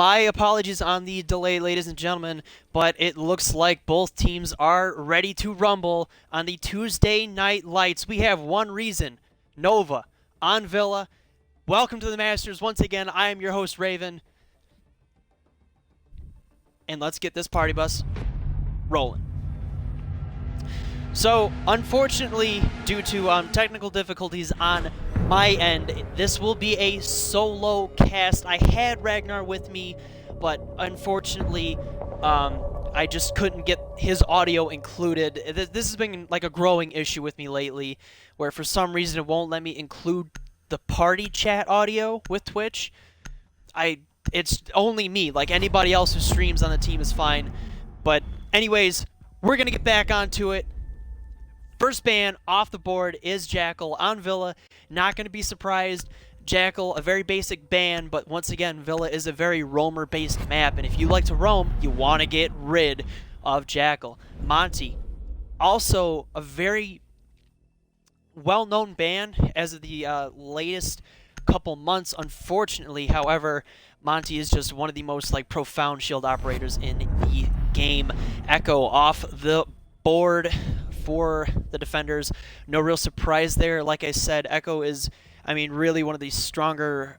My apologies on the delay, ladies and gentlemen, but it looks like both teams are ready to rumble on the Tuesday night lights. We have one reason, NoVa on Villa. Welcome to the Masters. Once again, I am your host, Raven. And let's get this party bus rolling. So, unfortunately, due to technical difficulties on my end, this will be a solo cast. I had Ragnar with me, but unfortunately, I just couldn't get his audio included. This has been like a growing issue with me lately, where for some reason it won't let me include the party chat audio with Twitch. It's only me. Like, anybody else who streams on the team is fine. But anyways, we're gonna get back onto it. First ban off the board is Jackal on Villa. Not going to be surprised. Jackal, a very basic ban, but once again, Villa is a very roamer-based map, and if you like to roam, you want to get rid of Jackal. Monty, also a very well-known ban as of the latest couple months. Unfortunately, however, Monty is just one of the most profound shield operators in the game. Echo off the board for the defenders. No real surprise there. Like I said, Echo is, really one of the stronger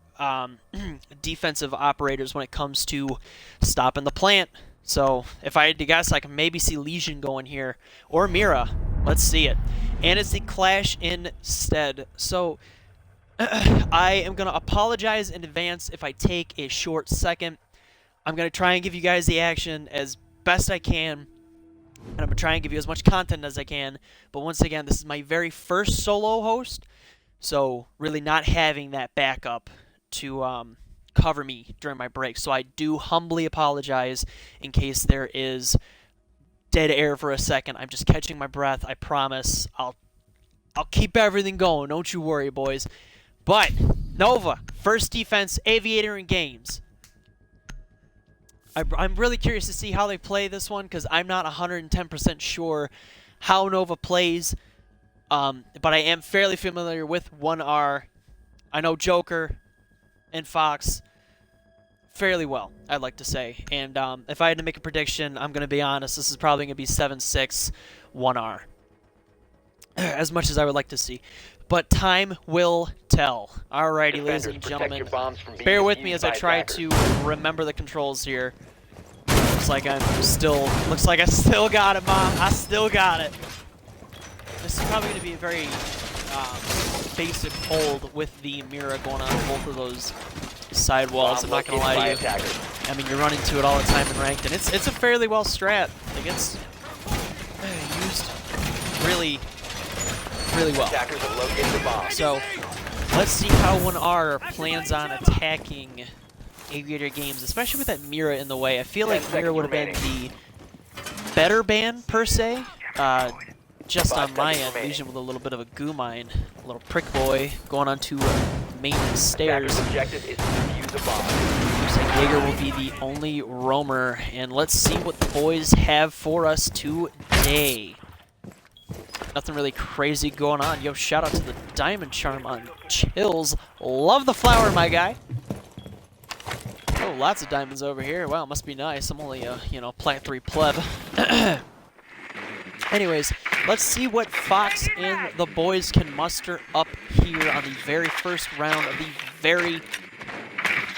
defensive operators when it comes to stopping the plant. So if I had to guess, I can maybe see LESION going here, or Mira. Let's see it. And it's the Clash instead. So I am going to apologize in advance if I take a short second. I'm going to try and give you guys the action as best I can. And I'm going to try and give you as much content as I can. But once again, this is my very first solo host. So really not having that backup to cover me during my break. So I do humbly apologize in case there is dead air for a second. I'm just catching my breath. I promise. I'll keep everything going. Don't you worry, boys. But NoVa, first defense aviator in games. I'm really curious to see how they play this one, because I'm not 110% sure how NoVa plays, but I am fairly familiar with 1R. I know Joker and Fox fairly well, I'd like to say. And if I had to make a prediction, I'm going to be honest, this is probably going to be 7-6 1R, as much as I would like to see. But time will tell. Alrighty, ladies and gentlemen, bear with me as I try to remember the controls here. Looks like I still got it, Mom. I still got it. This is probably going to be a very basic hold with the Mira going on both of those side walls. I'm not going to lie to you. You're running to it all the time in ranked, and it's a fairly well strat. It gets used really well. So let's see how 1R plans on attacking Aviator games, especially with that Mira in the way. I feel like Mira would have been the better ban, per se. Just on my end, LESION with a little bit of a goo mine. A little prick boy going onto main stairs. Looks like Jaeger will be the only roamer. And let's see what the boys have for us today. Nothing really crazy going on. Yo, shout out to the Diamond Charm on Chills. Love the flower, my guy. Oh, lots of diamonds over here. Wow, must be nice. I'm only a, Plat 3 pleb. Anyways, let's see what Fox and the boys can muster up here on the very first round of the very,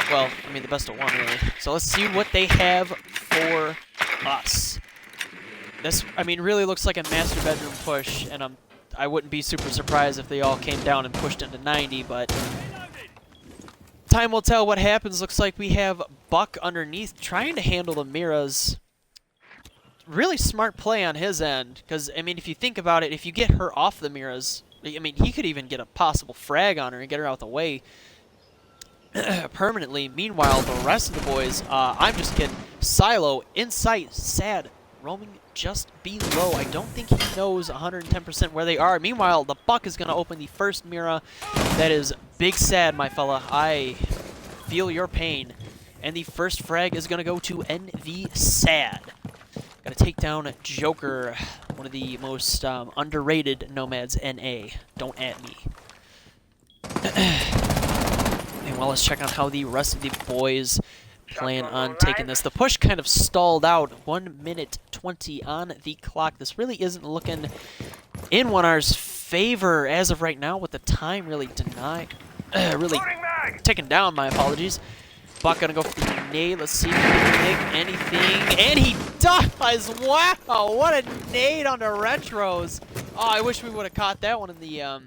well, the best of one, really. So let's see what they have for us. This, really looks like a master bedroom push, and I wouldn't be super surprised if they all came down and pushed into 90, but time will tell what happens. Looks like we have Buck underneath trying to handle the Miras. Really smart play on his end, because, if you think about it, if you get her off the Miras, he could even get a possible frag on her and get her out the way permanently. Meanwhile, the rest of the boys, I'm just kidding. Silo in sight, sad, roaming just below. I don't think he knows 110% where they are. Meanwhile, the Buck is going to open the first Mira. That is big sad, my fella. I feel your pain. And the first frag is going to go to NV Sad. Got to take down Joker, one of the most underrated nomads, NA. Don't at me. And well, let's check on how the rest of the boys plan on taking this. The push kind of stalled out. 1 minute 20 on the clock. This really isn't looking in 1R's favor as of right now, with the time really really ticking down. My apologies. Buck gonna go for the nade. Let's see if he can make anything. And he does! Wow! What a nade on the retros. Oh, I wish we would have caught that one in the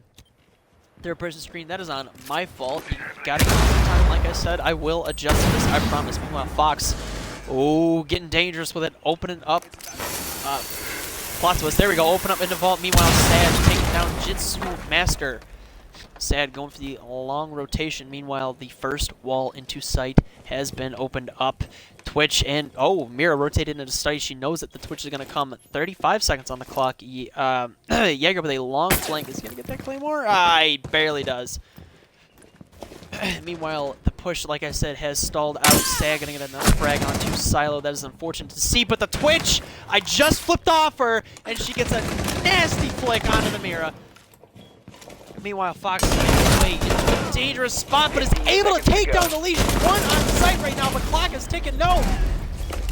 third person screen. That is on my fault. You gotta give me time, like I said. I will adjust this, I promise. Meanwhile, Fox, oh, getting dangerous with it. Opening up. Plot twist. There we go. Open up into vault. Meanwhile, Sad taking down Jitsu Master. Sad going for the long rotation. Meanwhile, the first wall into sight has been opened up. Twitch and, oh, Mira rotated into sight. She knows that the Twitch is going to come. 35 seconds on the clock. Jaeger with a long flank. Is he going to get that Claymore? He barely does. Meanwhile, the push, like I said, has stalled out. Sad going to get another frag onto Silo. That is unfortunate to see. But the Twitch, I just flipped off her, and she gets a nasty flick onto the Mira. Meanwhile, Fox is making his way into a dangerous spot, but is able to take down the LESION. 1 on sight right now, but clock is ticking. No!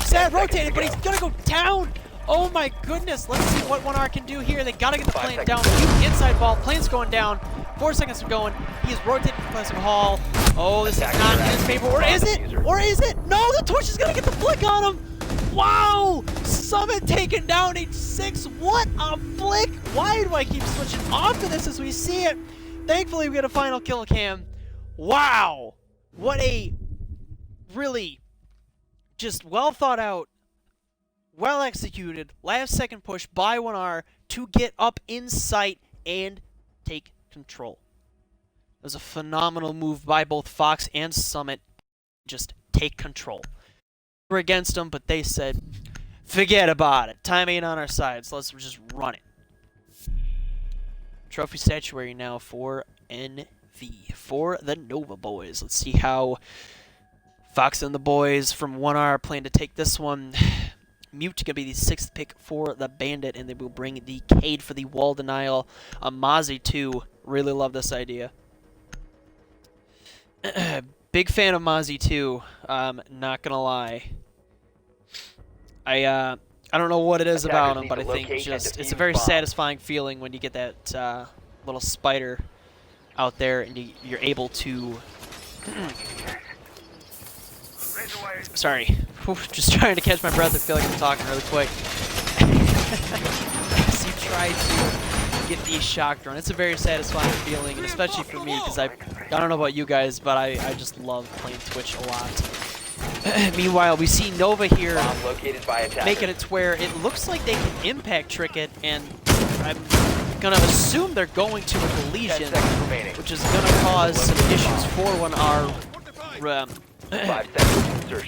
Sad rotated, but he's gonna go down! Oh my goodness, let's see what 1R can do here. They gotta get the plant down. Inside ball, plant's going down. 4 seconds are going. He is rotating to Classic Hall. Oh, this is not in his favor. Or is it? Or is it? No, the Twitch is gonna get the flick on him! Wow! Summit taken down H6. What a flick! Why do I keep switching off to this as we see it? Thankfully, we get a final kill cam. Wow! What a really just well thought out, well executed last second push by 1R to get up in sight and take control. It was a phenomenal move by both Fox and Summit. Just take control. We're against them, but they said, forget about it. Time ain't on our side, so let's just run it. Trophy statuary now for NV, for the NoVa boys. Let's see how Fox and the boys from 1R plan to take this one. Mute going to be the 6th pick for the Bandit, and they will bring the Cade for the wall denial. Mozzie, too. Really love this idea. Big fan of Mozzie, too. Not gonna lie. I don't know what it is about him, but I think just it's a very satisfying feeling when you get that little spider out there and you're able to... Sorry. Just trying to catch my breath. I feel like I'm talking really quick. As you try to get the shock drone. It's a very satisfying feeling, and especially for me, because I don't know about you guys, but I just love playing Twitch a lot. Meanwhile, we see NoVa here making it to where it looks like they can impact trick it, and I'm gonna assume they're going to with the LESION, which is gonna cause some issues for 1R.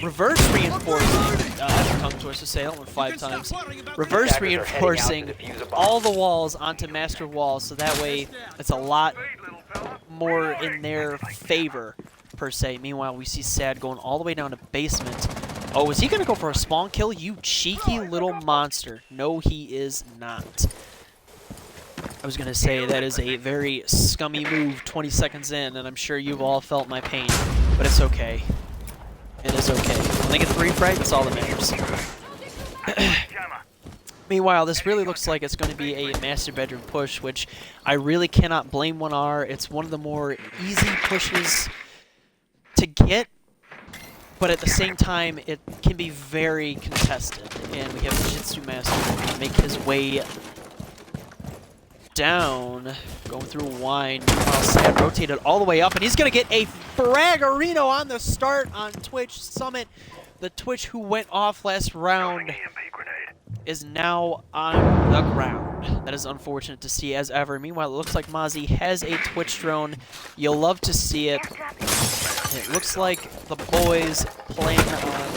Reverse reinforcing, tongue twister to say that one 5 times. Reverse reinforcing all the walls onto master walls, so that way it's a lot more in their favor, per se. Meanwhile, we see Sad going all the way down to basement. Oh, is he going to go for a spawn kill? You cheeky little monster. No, he is not. I was going to say that is a very scummy move 20 seconds in, and I'm sure you've all felt my pain, but it's okay. It is okay. When they get the refrag, that's all that matters. Meanwhile, this really looks like it's going to be a master bedroom push, which I really cannot blame 1R. It's one of the more easy pushes to get, but at the same time, it can be very contested. And we have Jitsu Master make his way down, going through wine. Meanwhile, Sad rotated all the way up, and he's going to get a Fragarino on the start on Twitch. Summit, the Twitch who went off last round, is now on the ground. That is unfortunate to see as ever. Meanwhile, it looks like Mozzie has a Twitch drone. You'll love to see it. It looks like the boys plan on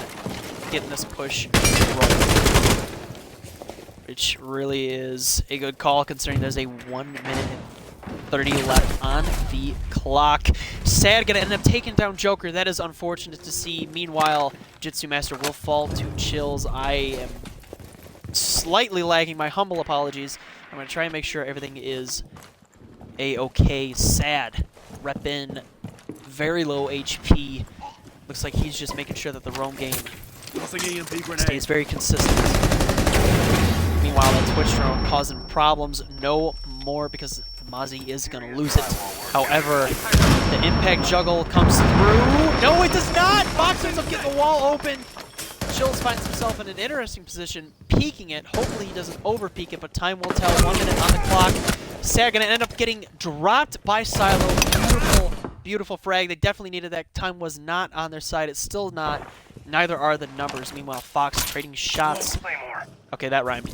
getting this push running, which really is a good call considering there's a 1 minute and 30 left on the clock. Sad gonna end up taking down Joker. That is unfortunate to see. Meanwhile, Jitsu Master will fall to chills. I am slightly lagging. My humble apologies. I'm gonna try and make sure everything is a-okay. Sad reppin' very low HP. Looks like he's just making sure that the roam game grenade. stays very consistent. Meanwhile, that Twitch drone causing problems no more because Mozzie is going to lose it. However, the impact juggle comes through. No, it does not! Fox ends up getting the wall open. Chills finds himself in an interesting position, peeking it. Hopefully he doesn't over-peek it, but time will tell. 1 minute on the clock. Sad gonna end up getting dropped by Silo. Beautiful, beautiful frag. They definitely needed that. Time was not on their side. It's still not. Neither are the numbers. Meanwhile, Fox trading shots. Okay, that rhymed.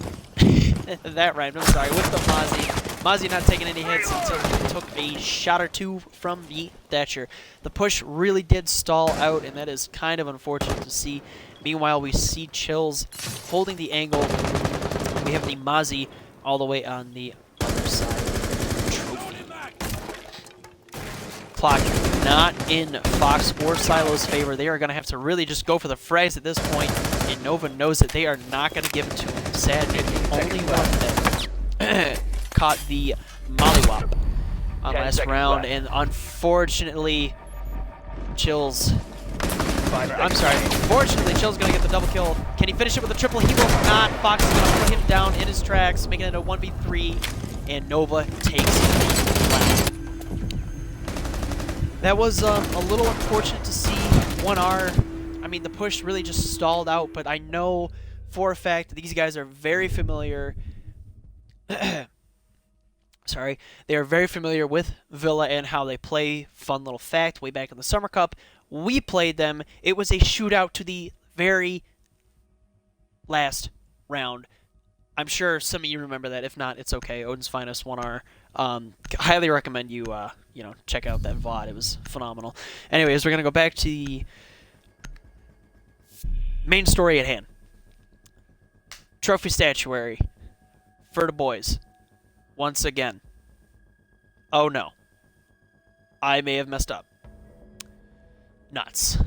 That rhymed. I'm sorry. With the Mozzie. Mozzie not taking any hits until he took a shot or two from the Thatcher. The push really did stall out, and that is kind of unfortunate to see. Meanwhile, we see Chills holding the angle. We have the Mozzie all the way on the other side of the trophy. Clock not in Fox or Silo's favor. They are going to have to really just go for the frags at this point, and NoVa knows that they are not going to give it to him. Sad, the only one that caught the mollywop on last round, and unfortunately, Chills... Fortunately, Chill's going to get the double kill. Can he finish it with a triple? He will not. Fox is going to put him down in his tracks, making it a 1v3, and NoVa takes the round. That was a little unfortunate to see. 1R, I mean, the push really just stalled out, but I know for a fact that these guys are very familiar. Sorry, they are very familiar with Villa and how they play. Fun little fact, way back in the Summer Cup, we played them. It was a shootout to the very last round. I'm sure some of you remember that. If not, it's okay. Odin's Finest 1R. Highly recommend you, check out that VOD. It was phenomenal. Anyways, we're going to go back to the main story at hand. Trophy statuary for the boys. Once again. Oh no. I may have messed up. Nuts.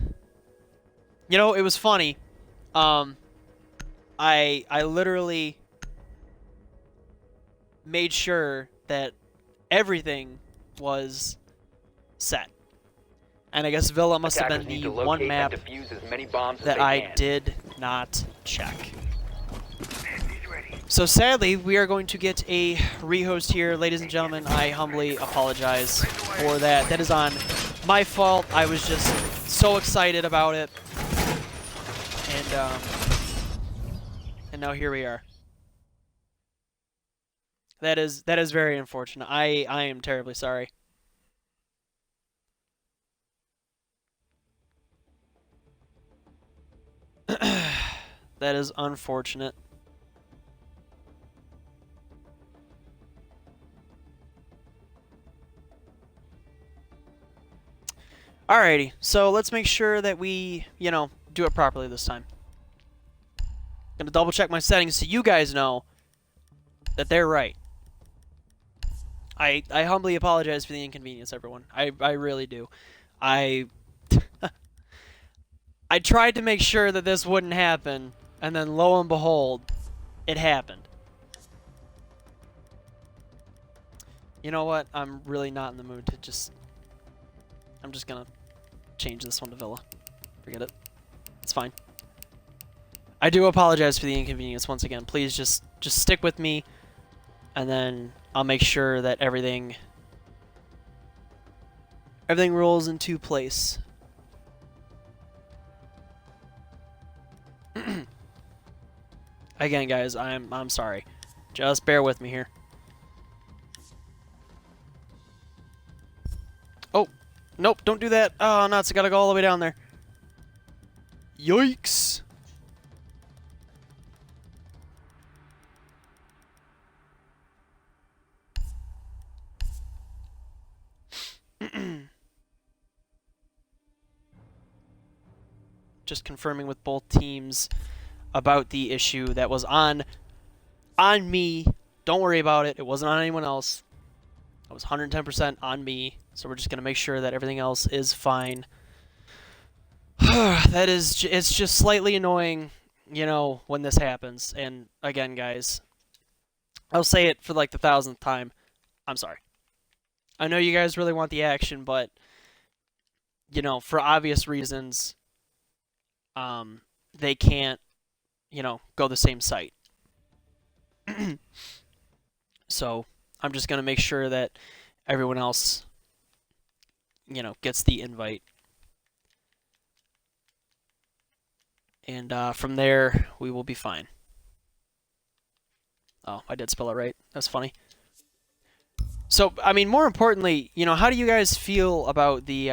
You know, it was funny. I literally made sure that everything was set. And I guess Villa must have been the one map that I did not check. So sadly, we are going to get a rehost here. Ladies and gentlemen, I humbly apologize for that. That is on my fault. I was just so excited about it. And now here we are. That is very unfortunate. I am terribly sorry. That is unfortunate. Alrighty, so let's make sure that we, do it properly this time. Gonna double check my settings so you guys know that they're right. I humbly apologize for the inconvenience, everyone. I really do. I tried to make sure that this wouldn't happen, and then lo and behold, it happened. You know what? I'm really not in the mood to just... I'm just gonna change this one to Villa. Forget it. It's fine. I do apologize for the inconvenience once again. Please just stick with me, and then I'll make sure that everything rolls into place. Again, guys, I'm sorry. Just bear with me here. Oh. Nope, don't do that. Oh, nuts, I gotta go all the way down there. Yikes. Just confirming with both teams about the issue that was on me. Don't worry about it. It wasn't on anyone else. It was 110% on me. So we're just going to make sure that everything else is fine. It's just slightly annoying, when this happens. And again, guys, I'll say it for like the 1000th time. I'm sorry. I know you guys really want the action, but, for obvious reasons, they can't, you know, go the same site. So I'm just going to make sure that everyone else, you know, gets the invite. And from there, we will be fine. Oh, I did spell it right. That's funny. So, I mean, more importantly, you know, how do you guys feel about the...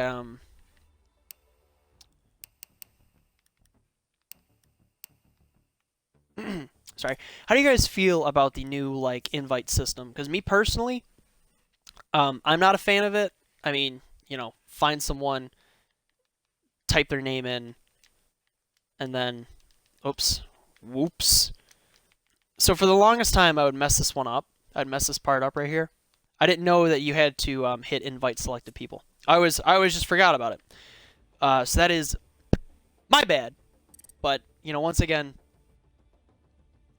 Sorry. How do you guys feel about the new, like, invite system? Because me personally, I'm not a fan of it. I mean, you know, find someone, type their name in, and then, oops, whoops. So for the longest time, I would mess this one up. I'd mess this part up right here. I didn't know that you had to hit invite selected people. I always just forgot about it. So that is my bad. But, you know, once again,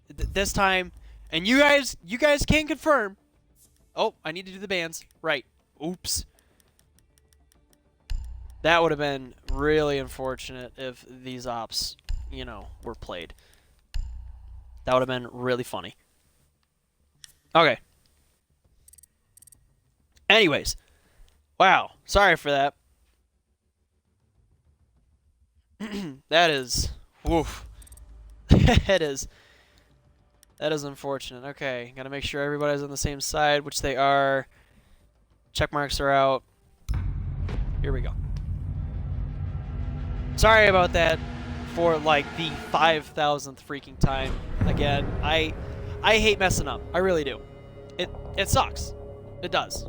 this time, and you guys can confirm. Oh, I need to do the bans. Right. Oops. That would have been really unfortunate if these ops, you know, were played. That would have been really funny. Okay. Anyways. Wow. Sorry for that. That is... Woof. That is unfortunate. Okay. Gotta make sure everybody's on the same side, which they are. Check marks are out. Here we go. Sorry about that for, like, the 5,000th freaking time. Again, I hate messing up. I really do. It sucks. It does.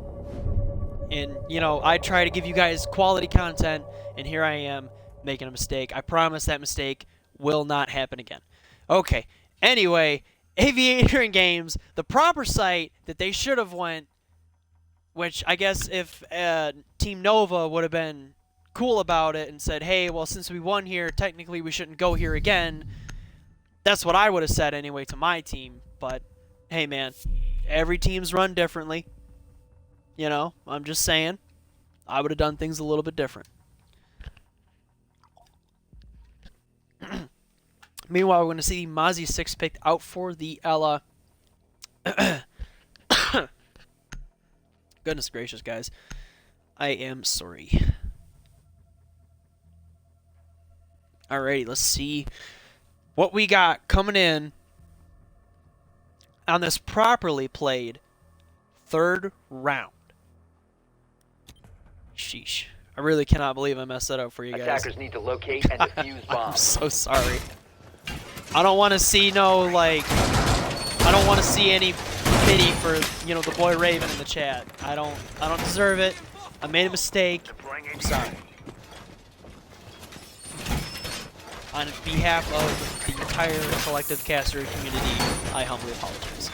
And, you know, I try to give you guys quality content, and here I am making a mistake. I promise that mistake will not happen again. Okay. Anyway, Aviator and Games, the proper site that they should have went, which I guess if Team NoVa would have been cool about it and said, hey, well, since we won here, technically we shouldn't go here again. That's what I would have said anyway to my team. But, hey, man, every team's run differently. You know, I'm just saying. I would have done things a little bit different. Meanwhile, we're going to see Mozzie 6 picked out for the Ella. Goodness gracious, guys. I am sorry. Alrighty, let's see what we got coming in on this properly played third round. Sheesh. I really cannot believe I messed that up for you guys. Attackers need to locate and defuse bombs. I'm so sorry. I don't want to see no, like, I don't want to see any pity for, you know, the boy Raven in the chat. I don't deserve it. I made a mistake. I'm sorry. On behalf of the entire collective caster community, I humbly apologize.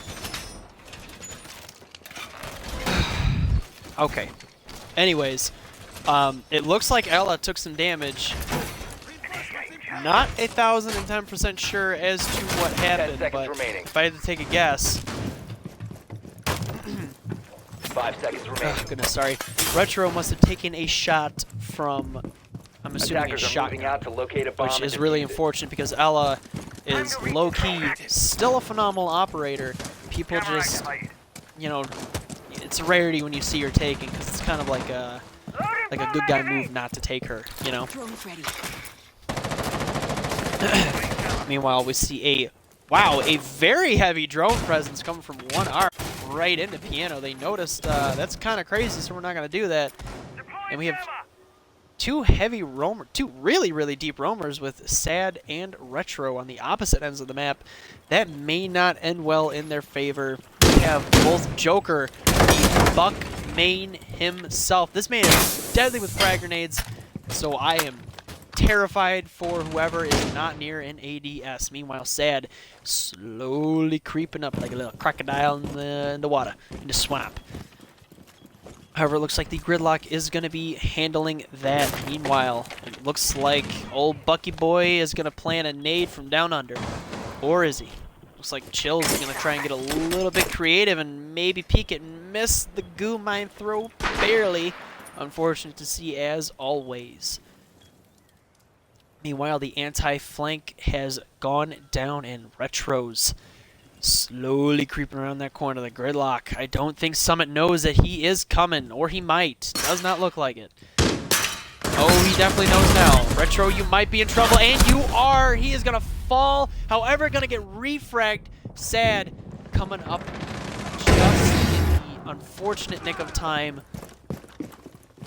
Okay. Anyways, it looks like Ella took some damage. Not 1,010% sure as to what happened, but if I had to take a guess... 5 seconds remaining. Oh, goodness, sorry. Retro must have taken a shot from, I'm assuming, a shotgun, which is really unfortunate because Ella is low-key still a phenomenal operator. People just, you know, it's a rarity when you see her taken because it's kind of like a good guy move not to take her, you know. Meanwhile, we see a very heavy drone presence coming from 1R right into Piano. They noticed that's kind of crazy, so we're not going to do that. And we have two really deep roamers with Sad and Retro on the opposite ends of the map. That may not end well in their favor. We have both Joker, the Buck main himself. This man is deadly with frag grenades, so I am terrified for whoever is not near an ADS. Meanwhile, Sad slowly creeping up like a little crocodile in the water, in the swamp. However, it looks like the Gridlock is going to be handling that. Meanwhile, it looks like old Bucky Boy is going to plant a nade from down under. Or is he? Looks like Chills is going to try and get a little bit creative and maybe peek it and miss the goo mine throw barely. Unfortunate to see as always. Meanwhile, the anti-flank has gone down, and Retro's slowly creeping around that corner. The gridlock. I don't think Summit knows that he is coming, or he might. Does not look like it. Oh, he definitely knows now. Retro, you might be in trouble, and you are. He is going to fall. However, going to get refragged. Sad coming up just in the unfortunate nick of time.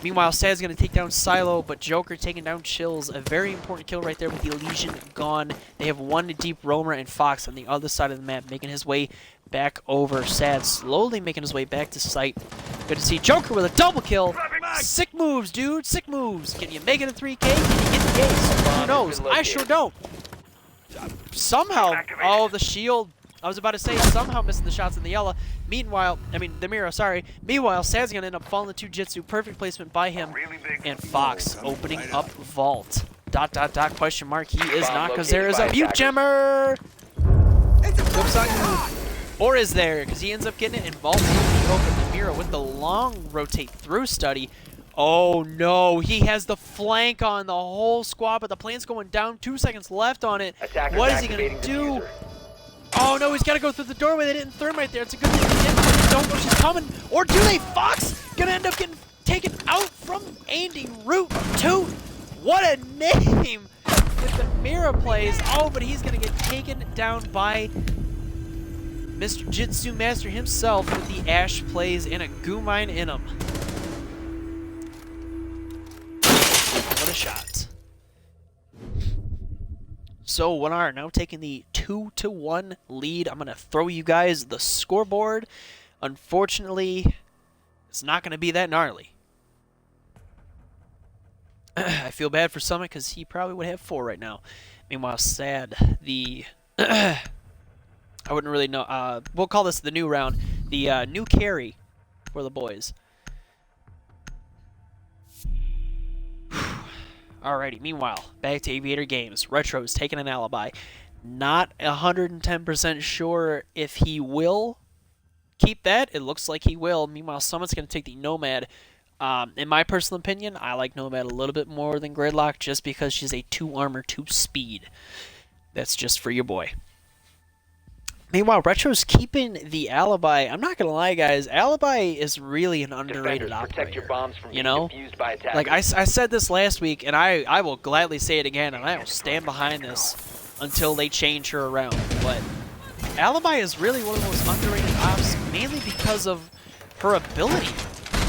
Meanwhile, Sad's going to take down Silo, but Joker taking down Chills. A very important kill right there with the Lesion gone. They have one deep roamer and Fox on the other side of the map, making his way back over. Sad slowly making his way back to site. Good to see Joker with a double kill. Sick moves, dude. Sick moves. Can you make it a 3K? Can you get the ace? Who knows? I sure don't. Somehow, oh, the shield. I was about to say, somehow missing the shots in the yellow. Meanwhile, the mirror, sorry. Meanwhile, Sad's going to end up falling to Jitsu. Perfect placement by him. And Fox opening up Vault. ... question mark. He is not, because there is a mute gemmer. Whoops on you. Or is there? Because he ends up getting it, and Vault open the mirror with the long rotate through study. Oh no, he has the flank on the whole squad, but the plant's going down. 2 seconds left on it. What is he going to do? Oh no, he's got to go through the doorway. They didn't thermite there. It's a good thing they didn't, but they don't know she's coming. Or do they? Fox gonna end up getting taken out from Andy Root 2. What a name with the mirror plays. Oh, but he's gonna get taken down by Mr. Jitsu Master himself with the Ash plays and a goo mine in him. What a shot. So 1R now taking the 2-1 lead. I'm going to throw you guys the scoreboard. Unfortunately, it's not going to be that gnarly. I feel bad for Summit because he probably would have 4 right now. Meanwhile, Sad, the... I wouldn't really know. We'll call this the new round. The new carry for the boys. Alrighty, meanwhile, back to Aviator Games. Retro's taking an alibi. Not 110% sure if he will keep that. It looks like he will. Meanwhile, Summit's going to take the Nomad. In my personal opinion, I like Nomad a little bit more than Gridlock just because she's a 2 armor, 2 speed. That's just for your boy. Meanwhile, Retro's keeping the alibi. I'm not gonna lie, guys. Alibi is really an underrated operator. You know, like I said this last week, and I will gladly say it again, and I will stand behind this until they change her around. But Alibi is really one of the most underrated ops, mainly because of her ability.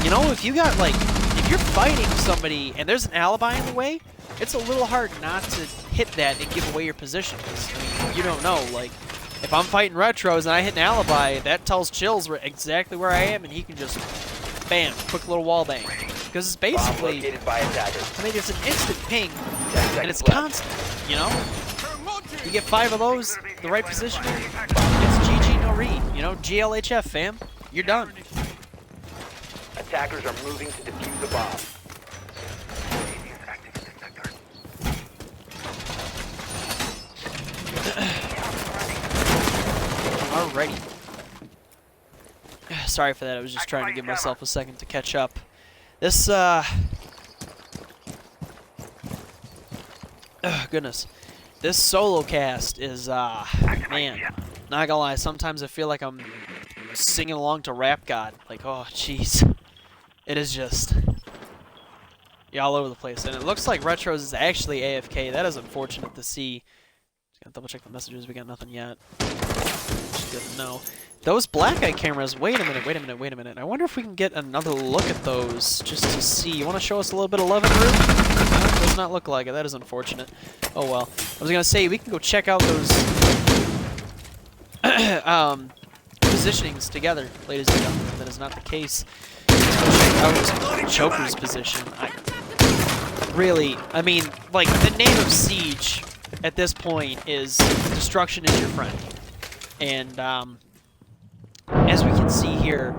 You know, if you got if you're fighting somebody and there's an alibi in the way, it's a little hard not to hit that and give away your position. 'Cause, I mean, you don't know, if I'm fighting Retros and I hit an alibi, that tells Chills exactly where I am, and he can just, bam, quick little wall bang. Because it's basically, it's an instant ping, and it's constant, you know? You get 5 of those, the right positioning, it's GG no re, you know? GLHF, fam. You're done. Attackers are moving to defuse the bomb. Alrighty. Sorry for that, I was just trying to give myself a second to catch up. This, goodness. This solo cast is, man, not gonna lie, sometimes I feel like I'm singing along to Rap God. Like, oh, jeez. It is just... yeah, all over the place. And it looks like Retros is actually AFK. That is unfortunate to see. Just gotta double check the messages, we got nothing yet. Just good to know. Those black eye cameras, wait a minute. I wonder if we can get another look at those, just to see. You want to show us a little bit of love and root? No, does not look like it, that is unfortunate. Oh well. I was gonna say, we can go check out those positionings together, ladies and gentlemen. That is not the case. Let's go check out Joker's position. Really, I mean, the name of Siege at this point is destruction is your friend. And, as we can see here,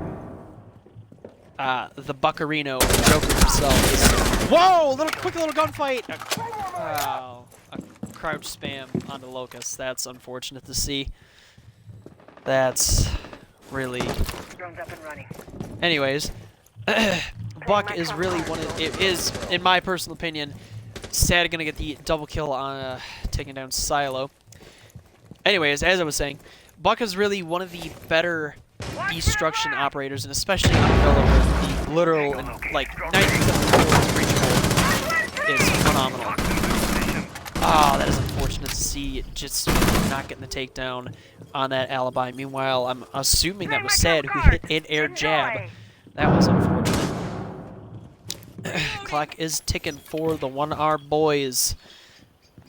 the Buccarino, Joker himself, is... whoa! Quick little gunfight! A crouch spam onto Locust. That's unfortunate to see. That's really... Drone's up and running. Anyways, Buck is really it is, in my personal opinion, Sad gonna get the double kill on taking down Silo. Anyways, as I was saying, Buck is really one of the better destruction operators, and especially on Villa, where the literal and like 90% of the bullets reachable is phenomenal. Ah, that is unfortunate to see. Just not getting the takedown on that alibi. Meanwhile, I'm assuming that was Sad who hit an air jab. That was unfortunate. Clock is ticking for the 1R boys.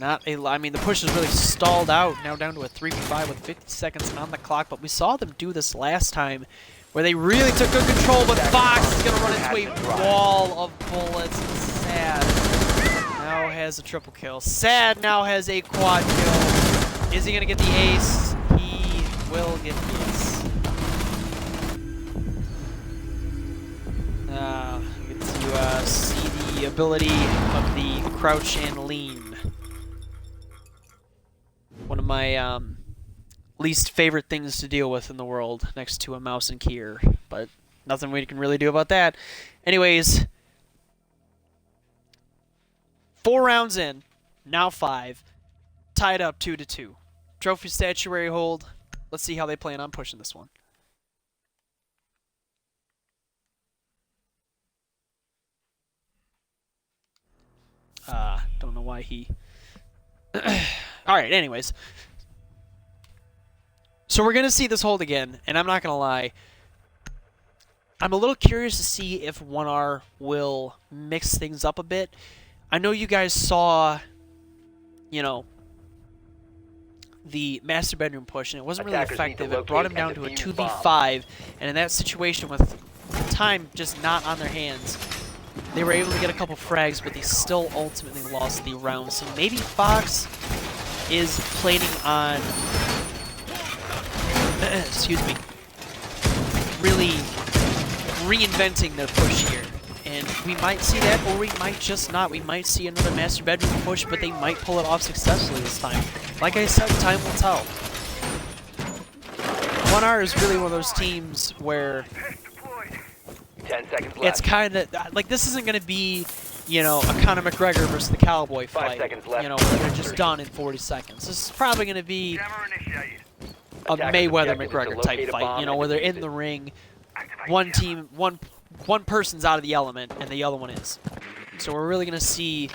I mean, the push is really stalled out. Now down to a 3v5 with 50 seconds on the clock. But we saw them do this last time, where they really took good control. But Fox is gonna run into a wall of bullets. Sad now has a triple kill. Sad now has a quad kill. Is he gonna get the ace? He will get the ace. You get to see the ability of the crouch and lean. One of my least favorite things to deal with in the world, next to a mouse and keyer, but nothing we can really do about that. Anyways, 4 rounds in, now 5, tied up 2-2. Trophy statuary hold. Let's see how they plan on pushing this one. Don't know why he... Alright, anyways. So we're going to see this hold again, and I'm not going to lie. I'm a little curious to see if 1R will mix things up a bit. I know you guys saw, you know, the master bedroom push, and it wasn't really effective. It brought him down to a 2v5, and in that situation with time just not on their hands, they were able to get a couple frags, but they still ultimately lost the round. So maybe Fox is planning on, excuse me, really reinventing their push here. And we might see that, or we might just not. We might see another master bedroom push, but they might pull it off successfully this time. Like I said, time will tell. 1R is really one of those teams where 10 seconds left. it's kind of like, this isn't going to be, you know, a Conor McGregor versus the Cowboy fight, 5 seconds left. you know, where they're just done in 40 seconds. This is probably going to be a Mayweather-McGregor type fight, you know, where they're in the ring, one team, one person's out of the element, and the other one is. So we're really going to see,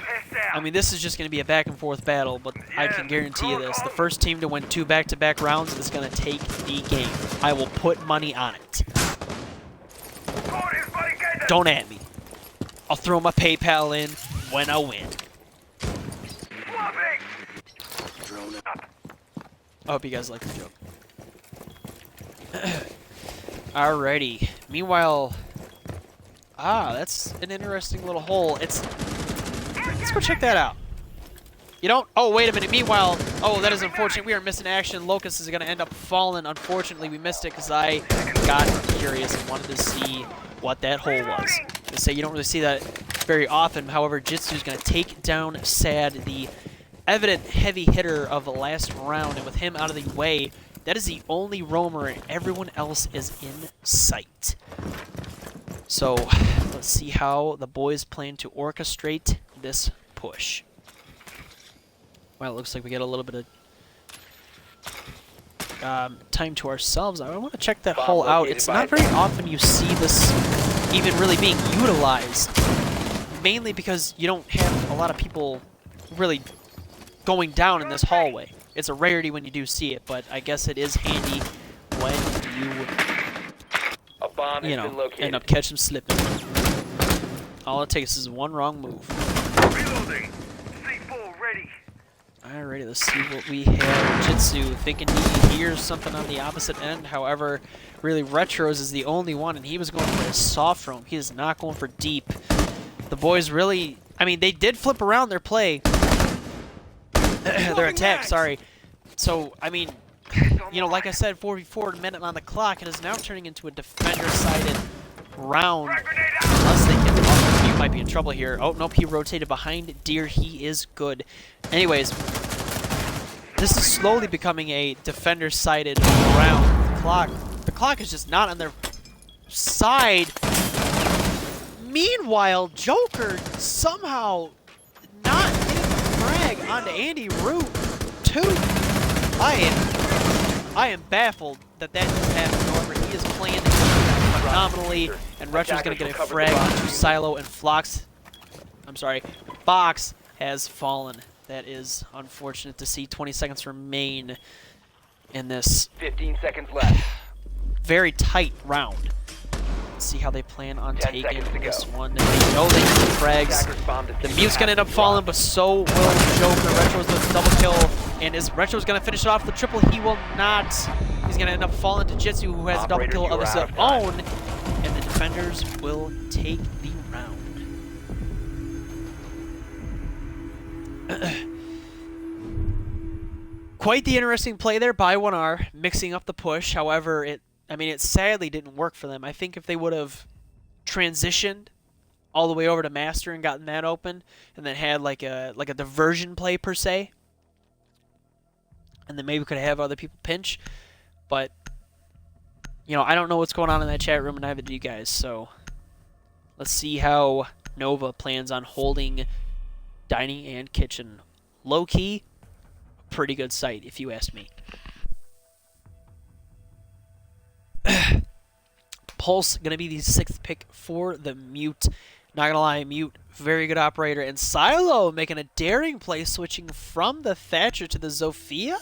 I mean, this is just going to be a back-and-forth battle, but I can guarantee you this. The first team to win 2 back-to-back rounds is going to take the game. I will put money on it. Don't at me. I'll throw my PayPal in when I win. I hope you guys like the joke. Alrighty. Meanwhile, that's an interesting little hole. Let's go check that out. You don't? Oh, wait a minute. Meanwhile, oh, that is unfortunate. We are missing action. Locust is going to end up falling. Unfortunately, we missed it because I got curious and wanted to see what that hole was. I say you don't really see that very often. However, Jitsu's going to take down Sad, the evident heavy hitter of the last round, and with him out of the way, that is the only roamer, and everyone else is in sight. So let's see how the boys plan to orchestrate this push. Well, it looks like we get a little bit of time to ourselves. I want to check that hole out. It's not very often you see this even really being utilized, mainly because you don't have a lot of people really going down in this hallway. It's a rarity when you do see it, but I guess it is handy when you know, end up catching slipping. All it takes is one wrong move. Reloading. C4 ready. Alrighty, let's see what we have. Jitsu thinking he hears something on the opposite end. However, really, Retros is the only one, and he was going for a soft roam. He is not going for deep. The boys really, I mean, they did flip around their play. Their attack, sorry. So, I mean, you know, like I said, 4v4 minute on the clock. It is now turning into a defender-sided round. Unless they get the he might be in trouble here. Oh, nope, he rotated behind Deer. He is good. Anyways, this is slowly becoming a defender-sided round. The clock is just not on their side. Meanwhile, Joker somehow not frag onto Andy Root 2. I am baffled that just happened. However, he is playing phenomenally, and Retro's going to get a frag onto Silo, and Fox has fallen. That is unfortunate to see. 20 seconds remain in this 15 seconds left. very tight round. Let's see how they plan on 10 taking seconds to this go. one. They know they need frags. The mute's going to end up falling, but so will Joker. Retro's with double kill, and is Retro's going to finish it off the triple? He will not. He's going to end up falling to Jitsu, who has a double kill of his own, and the defenders will take the round. Quite the interesting play there by 1R, mixing up the push. However, it sadly didn't work for them. I think if they would have transitioned all the way over to Master and gotten that open, and then had like a diversion play per se, and then maybe we could have other people pinch. But you know, I don't know what's going on in that chat room, and neither do you guys. So let's see how NoVa plans on holding dining and kitchen. Low key, pretty good sight if you ask me. Pulse going to be the 6th pick for the Mute. Not going to lie, Mute, very good operator. And Silo making a daring play, switching from the Thatcher to the Zofia?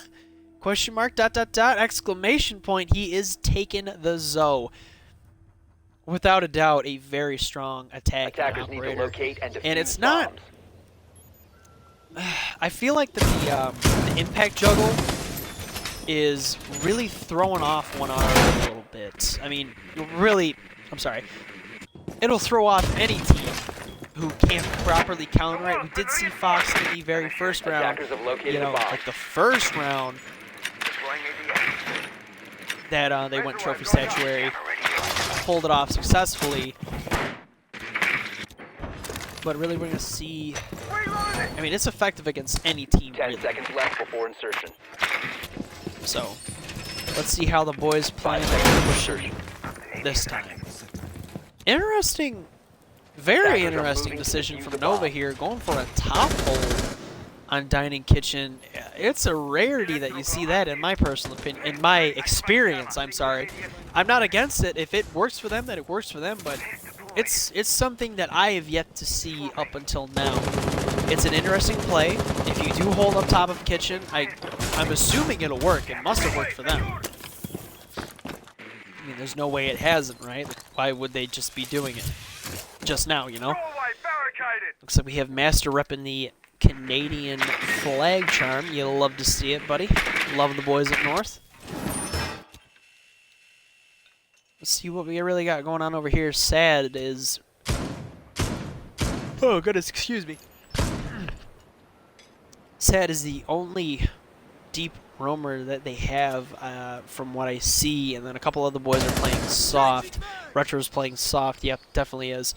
Question mark, ... exclamation point. He is taking the Zo. Without a doubt, a very strong attack Attackers need to operator. locate and defuse And it's not... bombs. I feel like the impact juggle is really throwing off 1R a little bit. I mean, I'm sorry. It'll throw off any team who can't properly counter it. We did see Fox in the very first round. Attackers have located You know, the bomb. like the first round Deploying ADS. that they went Trophy Statuary, pulled it off successfully. But really, we're going to see... I mean, it's effective against any team, 10 really. seconds left before insertion. So, let's see how the boys plan to push it this time. Interesting, very Attackers are interesting moving to decision defuse from the bomb. NoVa here, going for a top hold on Dining Kitchen. It's a rarity that you see that, in my personal opinion, in my experience. I'm sorry. I'm not against it. If it works for them, then it works for them. But it's something that I have yet to see up until now. It's an interesting play. If you do hold up top of Kitchen, I'm assuming it'll work. It must have worked for them. I mean, there's no way it hasn't, right? Why would they just be doing it just now, you know? Looks like we have Master repping the Canadian flag charm. You'll love to see it, buddy. Love the boys up north. Let's see what we really got going on over here. Sad is... Oh, goodness, excuse me. Sad is the only deep roamer that they have from what I see, and then a couple other boys are playing soft. Retro's playing soft. Yep, definitely is.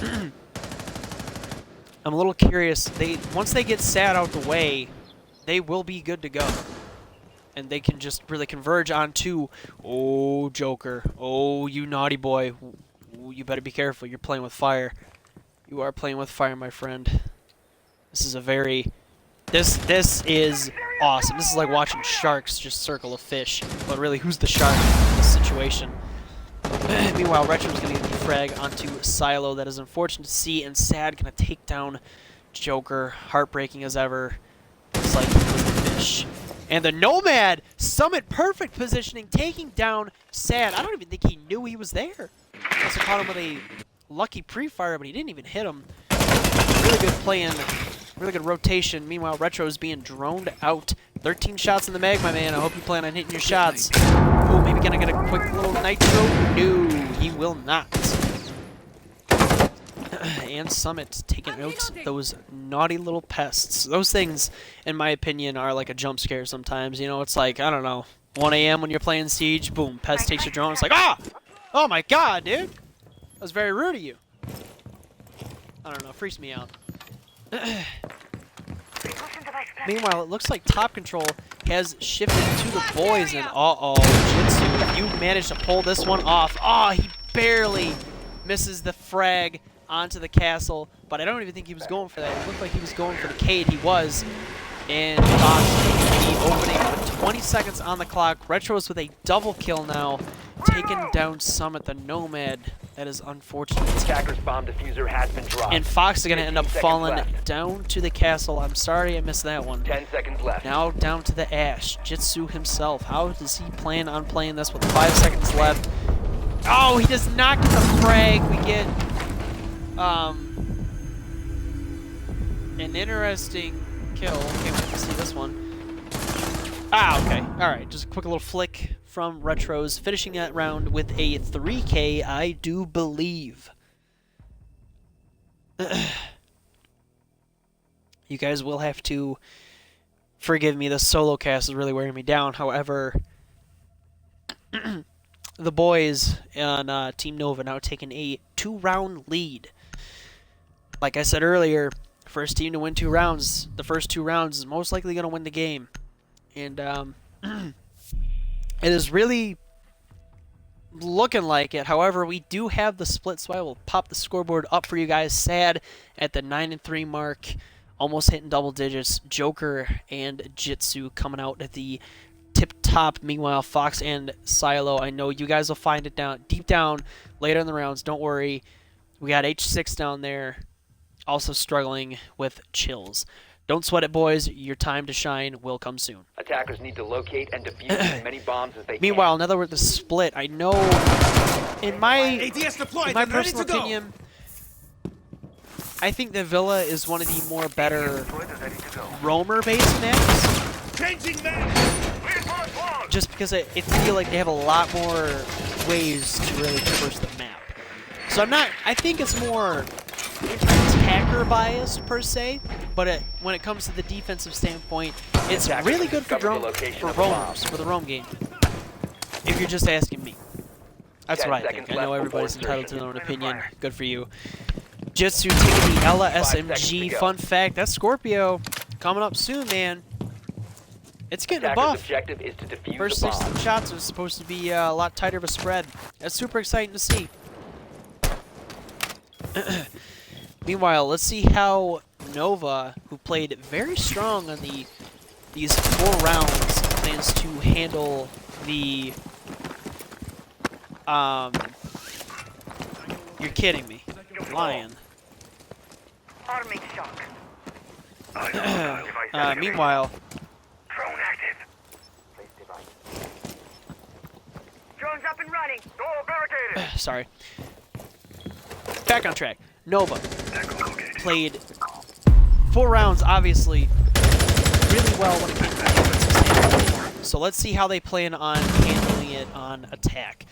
I'm a little curious. Once they get Sad out the way, they will be good to go. And they can just really converge onto, oh, Joker. Oh, you naughty boy. Ooh, you better be careful. You're playing with fire. You are playing with fire, my friend. This is a very... This is awesome. This is like watching sharks just circle a fish. But really, who's the shark in this situation? Meanwhile, Retro's going to get the frag onto Silo. That is unfortunate to see. And Sad going to take down Joker. Heartbreaking as ever. Looks like he was the fish. And the Nomad, Summit perfect positioning, taking down Sad. I don't even think he knew he was there. Also caught him with a lucky pre-fire, but he didn't even hit him. Really good playing. Really good rotation. Meanwhile, Retro is being droned out. 13 shots in the mag, my man. I hope you plan on hitting your shots. Oh, maybe gonna get a quick little nitro. No, he will not. And Summit taking out those naughty little pests. Those things, in my opinion, are like a jump scare sometimes. You know, it's like, I don't know, 1 a.m. when you're playing Siege, boom, pest takes your drone. It's like, ah! Oh my god, dude! That was very rude of you. I don't know, freaks me out. Meanwhile, it looks like Top Control has shifted to the boys, and Jitsu, if you manage to pull this one off, he barely misses the frag onto the castle. but I don't even think he was going for that. It looked like he was going for the Cade. He was. And Fox taking the opening with 20 seconds on the clock. Retros with a double kill now, taking down Summit, the Nomad. That is unfortunate. Attacker's bomb diffuser has been dropped. And Fox is going to end up 15 seconds falling left. down to the castle. I'm sorry I missed that one. 10 seconds left. Now down to the Ash. Jitsu himself. How does he plan on playing this with 5 seconds left? Oh, he does not get the frag. We get an interesting kill. Can't wait to see this one. Ah, okay. Alright, just a quick little flick from Retros, finishing that round with a 3K, I do believe. You guys will have to forgive me, the solo cast is really wearing me down. However, the boys on Team Nova now taking a 2-round lead. Like I said earlier, first team to win 2 rounds, the first 2 rounds is most likely going to win the game. And it is really looking like it. However, we do have the split, so I will pop the scoreboard up for you guys. Sad at the 9-3 mark, almost hitting double digits. Joker and Jitsu coming out at the tip top. Meanwhile, Fox and Silo, I know you guys will find it down deep down later in the rounds. Don't worry. We got H6 down there, also struggling with chills. Don't sweat it, boys. Your time to shine will come soon. Attackers need to locate and defuse as many bombs as they Meanwhile, now that we're at the split, I know, in my personal opinion, I think the Villa is one of the more better roamer-based maps. Just because I feel like they have a lot more ways to really traverse the map. So I think it's more attacker biased per se, but when it comes to the defensive standpoint, it's really good for roamers, for the roam game. If you're just asking me. That's what I think. I know everybody's entitled to their own opinion. Good for you. Jitsu taking the LESION. Fun fact, that Scorpio coming up soon, man. It's getting a buff. Objective is to defuse First the 16 bomb. shots was supposed to be a lot tighter of a spread. That's super exciting to see. Meanwhile, let's see how NoVa, who played very strong on these 4 rounds, plans to handle the... You're kidding me. Lion. Arming shock. Meanwhile... Drone active. Drone's up and running. Door barricaded. Sorry. Back on track. NoVa played 4 rounds, obviously, really well when it came to the defensive standpoint. So let's see how they plan on handling it on attack.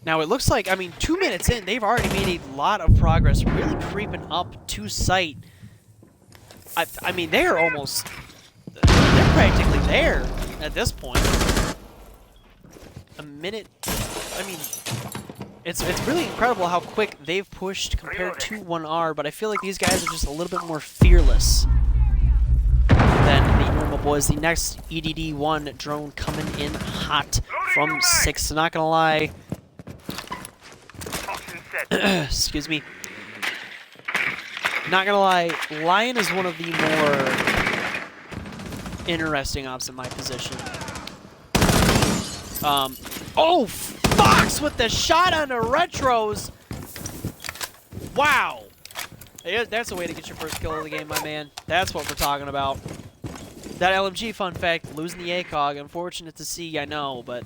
Now it looks like, I mean, 2 minutes in, they've already made a lot of progress, really creeping up to site. I mean, they're practically there at this point. A minute, I mean... It's really incredible how quick they've pushed compared to 1R, but I feel like these guys are just a little bit more fearless than the normal boys. The next EDD-1 drone coming in hot from 6. Not gonna lie. Excuse me. Not gonna lie, Lion is one of the more interesting ops in my position. Oh! Fox with the shot on the Retros. Wow. Yeah, that's a way to get your first kill of the game, my man. That's what we're talking about. That LMG, fun fact, losing the ACOG. Unfortunate to see, I know, but...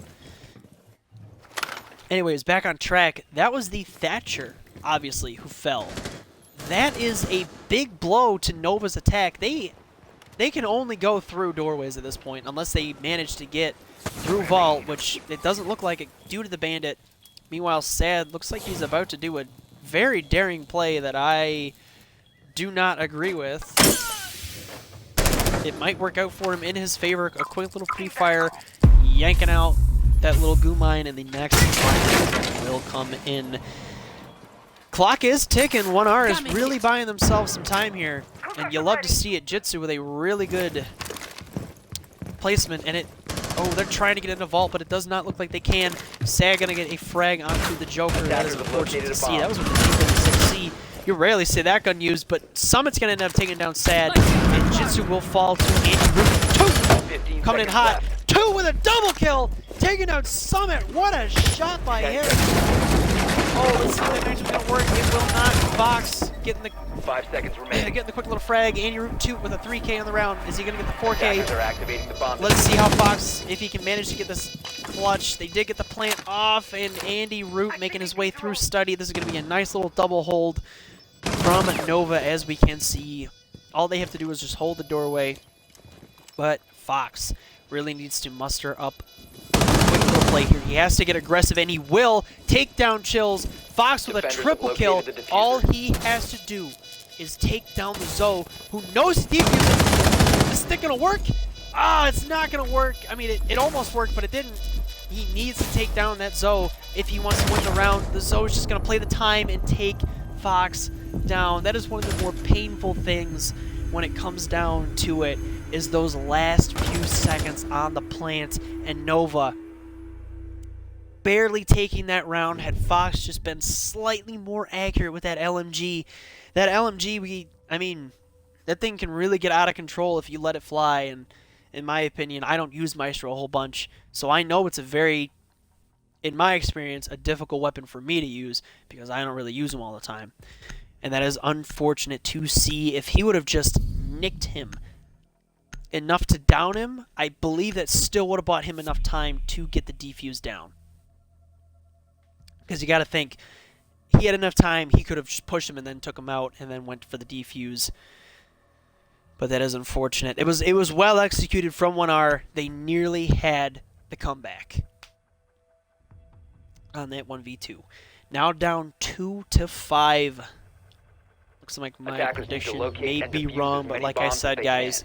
Anyways, back on track. That was the Thatcher, obviously, who fell. That is a big blow to NoVa's attack. They can only go through doorways at this point, unless they manage to get through vault, which it doesn't look like it due to the bandit. Meanwhile, Sad looks like he's about to do a very daring play that I do not agree with. It might work out for him in his favor. A quick little pre-fire, yanking out that little goo mine, and the next one will come in. Clock is ticking. 1R is really buying themselves some time here, and you love to see it. Jitsu with a really good placement, and it... Oh, they're trying to get into vault, but it does not look like they can. Sad gonna get a frag onto the Joker. That is unfortunate to see. That was with the T-36C. You rarely see that gun used, but Summit's gonna end up taking down Sad, and Jitsu will fall to Andy Root. 2 coming in hot. 2 with a double kill, taking down Summit. What a shot by him! Oh, let's see if that match is gonna work. It will not. Fox getting the 5 seconds remaining. getting the quick little frag. Andy Root 2 with a 3K on the round. Is he gonna get the 4K? Attackers are activating the bomb. Let's see how Fox, if he can manage to get this clutch. They did get the plant off, and Andy Root making his way through study. This is going to be a nice little double hold from NoVa, as we can see. All they have to do is just hold the doorway. But Fox really needs to muster up a quick little play here. He has to get aggressive, and he will take down Chills. Fox with a Defenders triple have kill. located the diffuser. All he has to do is take down the Zoe, who knows the defuse. Is this thing gonna work? Ah, it's not gonna work. I mean, it almost worked, but it didn't. He needs to take down that Zoe if he wants to win the round. The Zoe's just gonna play the time and take Fox down. That is one of the more painful things when it comes down to it, is those last few seconds on the plant, and NoVa barely taking that round. Had Fox just been slightly more accurate with that LMG. That LMG, I mean, that thing can really get out of control if you let it fly, and in my opinion, I don't use Maestro a whole bunch, so I know it's a very, in my experience, a difficult weapon for me to use, because I don't really use them all the time. And that is unfortunate to see. If he would have just nicked him enough to down him, I believe that still would have bought him enough time to get the defuse down. Because you got to think, he had enough time, he could have just pushed him and then took him out and then went for the defuse. But that is unfortunate. It was well executed from 1R. They nearly had the comeback on that 1v2. Now down 2-5. Looks like my Attackers need to prediction locate may and be defuse wrong, as but many like I bombs as said, they guys,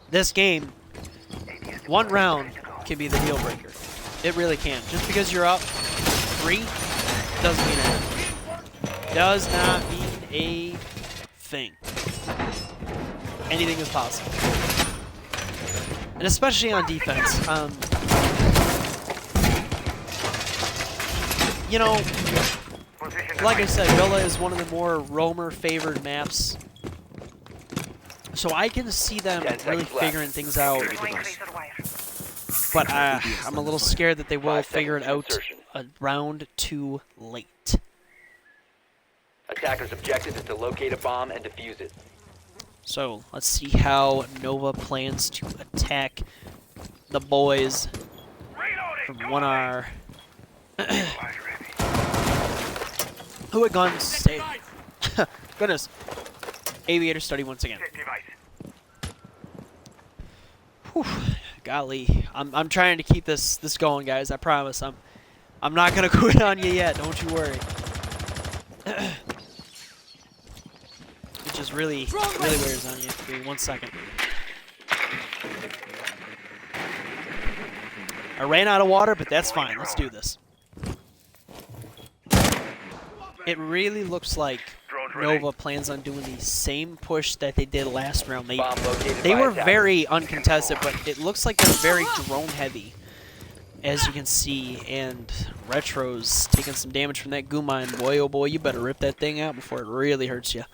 this game, one round can be the deal breaker. It really can. Just because you're up 3 doesn't mean anything. Does not mean a thing. Anything is possible. And especially on defense. You know, like I said, Villa is one of the more roamer-favored maps. So I can see them 10 really seconds left. figuring things out. But I'm a little scared that they will 5 figure it seconds out insertion. a round too late. Attackers' objective is to locate a bomb and defuse it. So let's see how NoVa plans to attack the boys from 1R. Who had gone stay? Goodness. Aviator study once again. Whew. Golly, I'm trying to keep this going, guys. I promise. I'm not gonna quit on you yet. Don't you worry. It just really wears on you. Give me 1 second. I ran out of water, but that's fine. Let's do this. It really looks like NoVa plans on doing the same push that they did last round. They were very uncontested, but it looks like they're very drone heavy, as you can see. And Retro's taking some damage from that Guma, and boy, oh boy, you better rip that thing out before it really hurts you.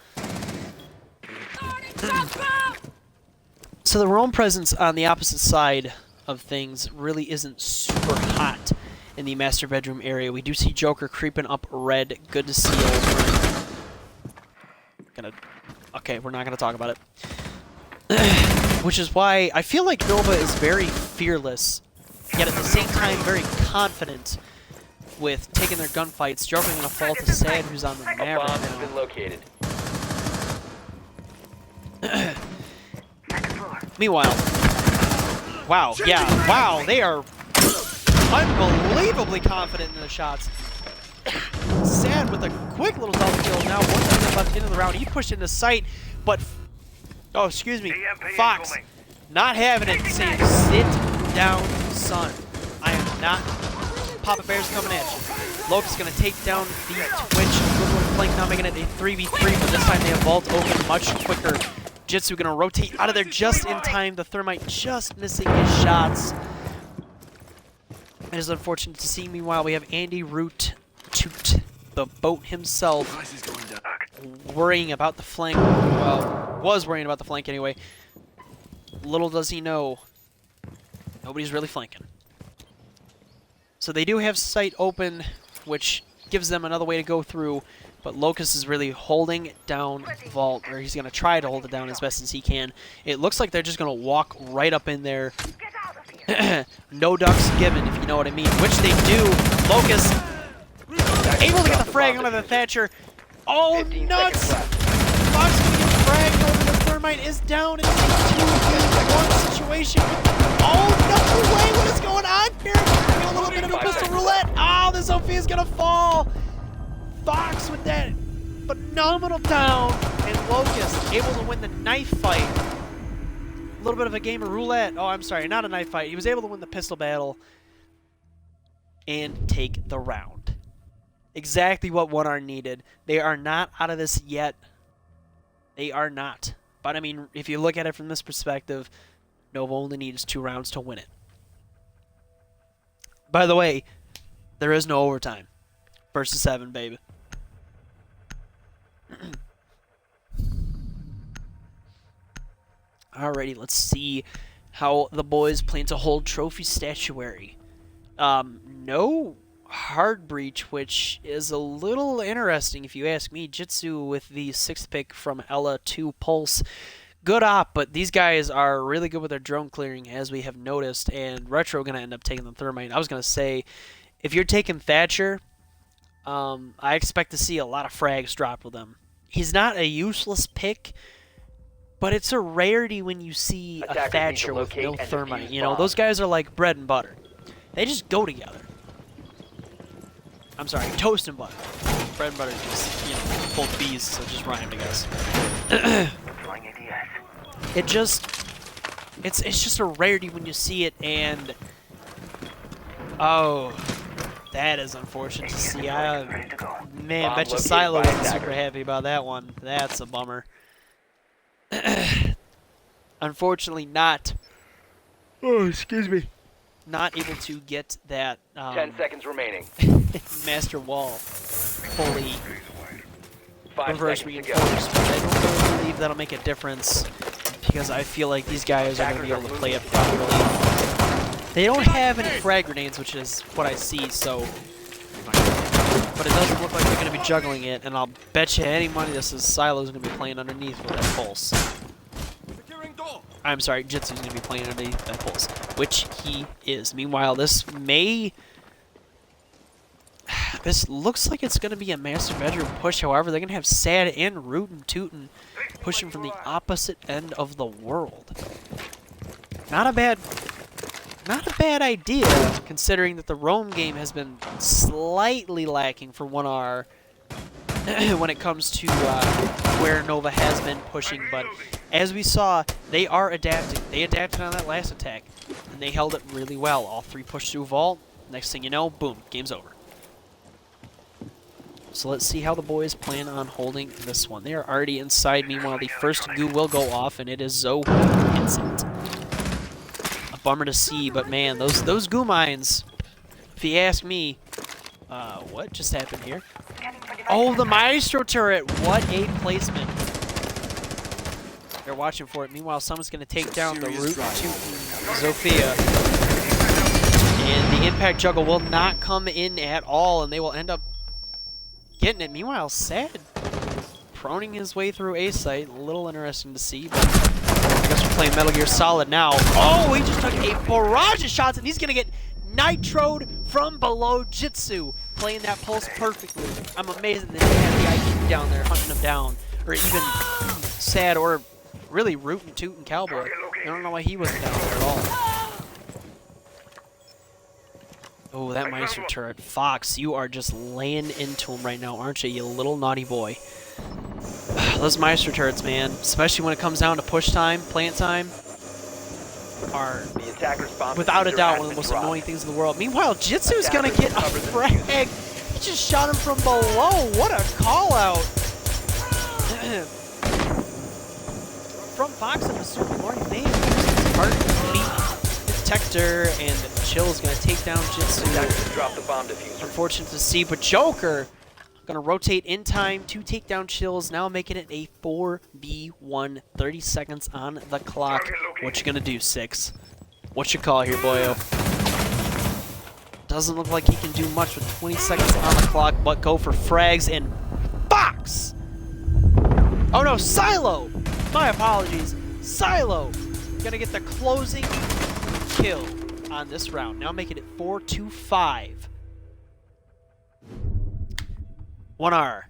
So the roam presence on the opposite side of things really isn't super hot in the master bedroom area. We do see Joker creeping up red. Good to see. Okay, we're not gonna talk about it. Which is why I feel like NoVa is very fearless, yet at the same time very confident with taking their gunfights. Joker gonna fall to Sad, who's on the A Maverick bomb has now. been located. Meanwhile, wow, yeah, wow, they are unbelievably confident in the shots. Sad with a quick little double kill. Now 1 minute left into the round. He pushed into sight, but oh, excuse me, Fox not having it. Saying, sit down, son. I am not. Papa Bear's coming at you. Locust gonna take down the Twitch. Equivalent flank now making it a 3v3, but this time they have vault open much quicker. Jitsu gonna rotate out of there just in time. The Thermite just missing his shots. It is unfortunate to see. Meanwhile, we have Andy Root, Toot, the boat himself, worrying about the flank. Well, was worrying about the flank anyway. Little does he know, nobody's really flanking. So they do have sight open, which gives them another way to go through. But Locust is really holding down Vault, or he's going to try to hold it down as best as he can. It looks like they're just going to walk right up in there. No ducks given, if you know what I mean, which they do. Locust able to get the frag onto the Thatcher. Oh, nuts! Fox going to get fragged over. The Thermite is down in a 2v1 situation. Oh, no way! What is going on here? A little bit of a pistol roulette. Oh, the Sophia's going to fall. Fox with that phenomenal down, and Locust able to win the knife fight. A little bit of a game of roulette. Oh, I'm sorry, not a knife fight. He was able to win the pistol battle and take the round. Exactly what 1R needed. They are not out of this yet. They are not. But I mean, if you look at it from this perspective, NoVa only needs 2 rounds to win it. By the way, there is no overtime. Versus 7, baby. Alrighty, let's see how the boys plan to hold trophy statuary. No hard breach, which is a little interesting if you ask me. Jitsu with the 6th pick from Ella to Pulse. Good op, but these guys are really good with their drone clearing, as we have noticed, and Retro going to end up taking the Thermite. I was going to say, if you're taking Thatcher, I expect to see a lot of frags dropped with him. He's not a useless pick, but it's a rarity when you see a Thatcher with no Thermite. You know, those guys are like bread and butter. They just go together. I'm sorry, toast and butter. Bread and butter is just, you know, both B's, so just rhymed, I guess. It's just a rarity when you see it, and oh, that is unfortunate to see. Man, betcha Silo isn't super happy about that one. That's a bummer. Unfortunately, not. Oh, excuse me. Not able to get that 10 seconds remaining. master wall fully 5 reverse seconds to reinforced, but I don't really believe that'll make a difference because I feel like these guys are going to be able to play it properly. They don't have any frag grenades, which is what I see, so. But it doesn't look like they're going to be juggling it, and I'll bet you any money this is Silo's going to be playing underneath with that pulse. I'm sorry, Jitsu's going to be playing underneath that pulse, which he is. Meanwhile, this looks like it's going to be a master bedroom push. However, they're going to have Sad and Rootin' Tootin' pushing from the opposite end of the world. Not a bad idea, considering that the roam game has been slightly lacking for 1R when it comes to where NoVa has been pushing. But as we saw, they are adapting. They adapted on that last attack, and they held it really well. All 3 pushed through Vault. Next thing you know, boom, game's over. So let's see how the boys plan on holding this one. They are already inside. Meanwhile, the first goo will go off, and it is Zoe who hits it. A bummer to see, but man, those goo mines, if you ask me, what just happened here? Oh, the Maestro turret! What a placement. They're watching for it. Meanwhile, someone's going to take down the root to Zofia. And the impact juggle will not come in at all, and they will end up getting it. Meanwhile, Sad proning his way through A site. A little interesting to see, but I guess we're playing Metal Gear Solid now. Oh, he just took a barrage of shots, and he's going to get nitroed from below. Jitsu playing that pulse perfectly. I'm amazed that they have the IQ down there hunting him down, or even Sad, or really Rootin' Tootin' Cowboy. I don't know why he wasn't down there at all. Oh, that Meister turret. Fox, you are just laying into him right now, aren't you, you little naughty boy? Those Meister turrets, man, especially when it comes down to push time, plant time, are without a doubt one of the most annoying things in the world. Meanwhile, Jitsu's gonna get a frag. He just shot him from below. What a call out. From Fox in the Super Mario name, heartbeat detector, and Chill's gonna take down Jitsu. Drop the bomb diffuser. Unfortunate to see, but Joker Gonna rotate in time to take down Chills, now making it a 4v1, 30 seconds on the clock. What you gonna do, Six? What's your call here, boyo? Doesn't look like he can do much with 20 seconds on the clock, but go for frags and box! Oh no, Silo! My apologies. Silo gonna get the closing kill on this round. Now making it 4-5. 1R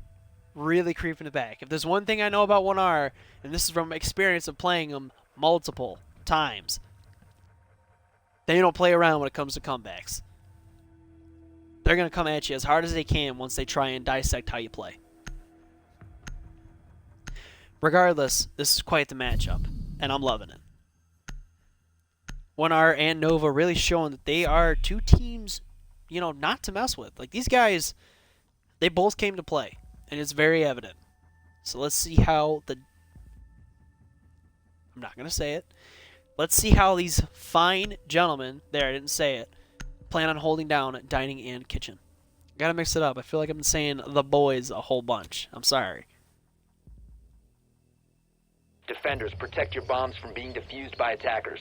really creeping it back. If there's one thing I know about 1R, and this is from experience of playing them multiple times, they don't play around when it comes to comebacks. They're going to come at you as hard as they can once they try and dissect how you play. Regardless, this is quite the matchup, and I'm loving it. 1R and NoVa really showing that they are two teams, you know, not to mess with. Like, these guys, they both came to play, and it's very evident. So let's see how the... I'm not going to say it. Let's see how these fine gentlemen, there, I didn't say it, plan on holding down dining and kitchen. Gotta mix it up. I feel like I've been saying the boys a whole bunch. I'm sorry. Defenders, protect your bombs from being defused by attackers.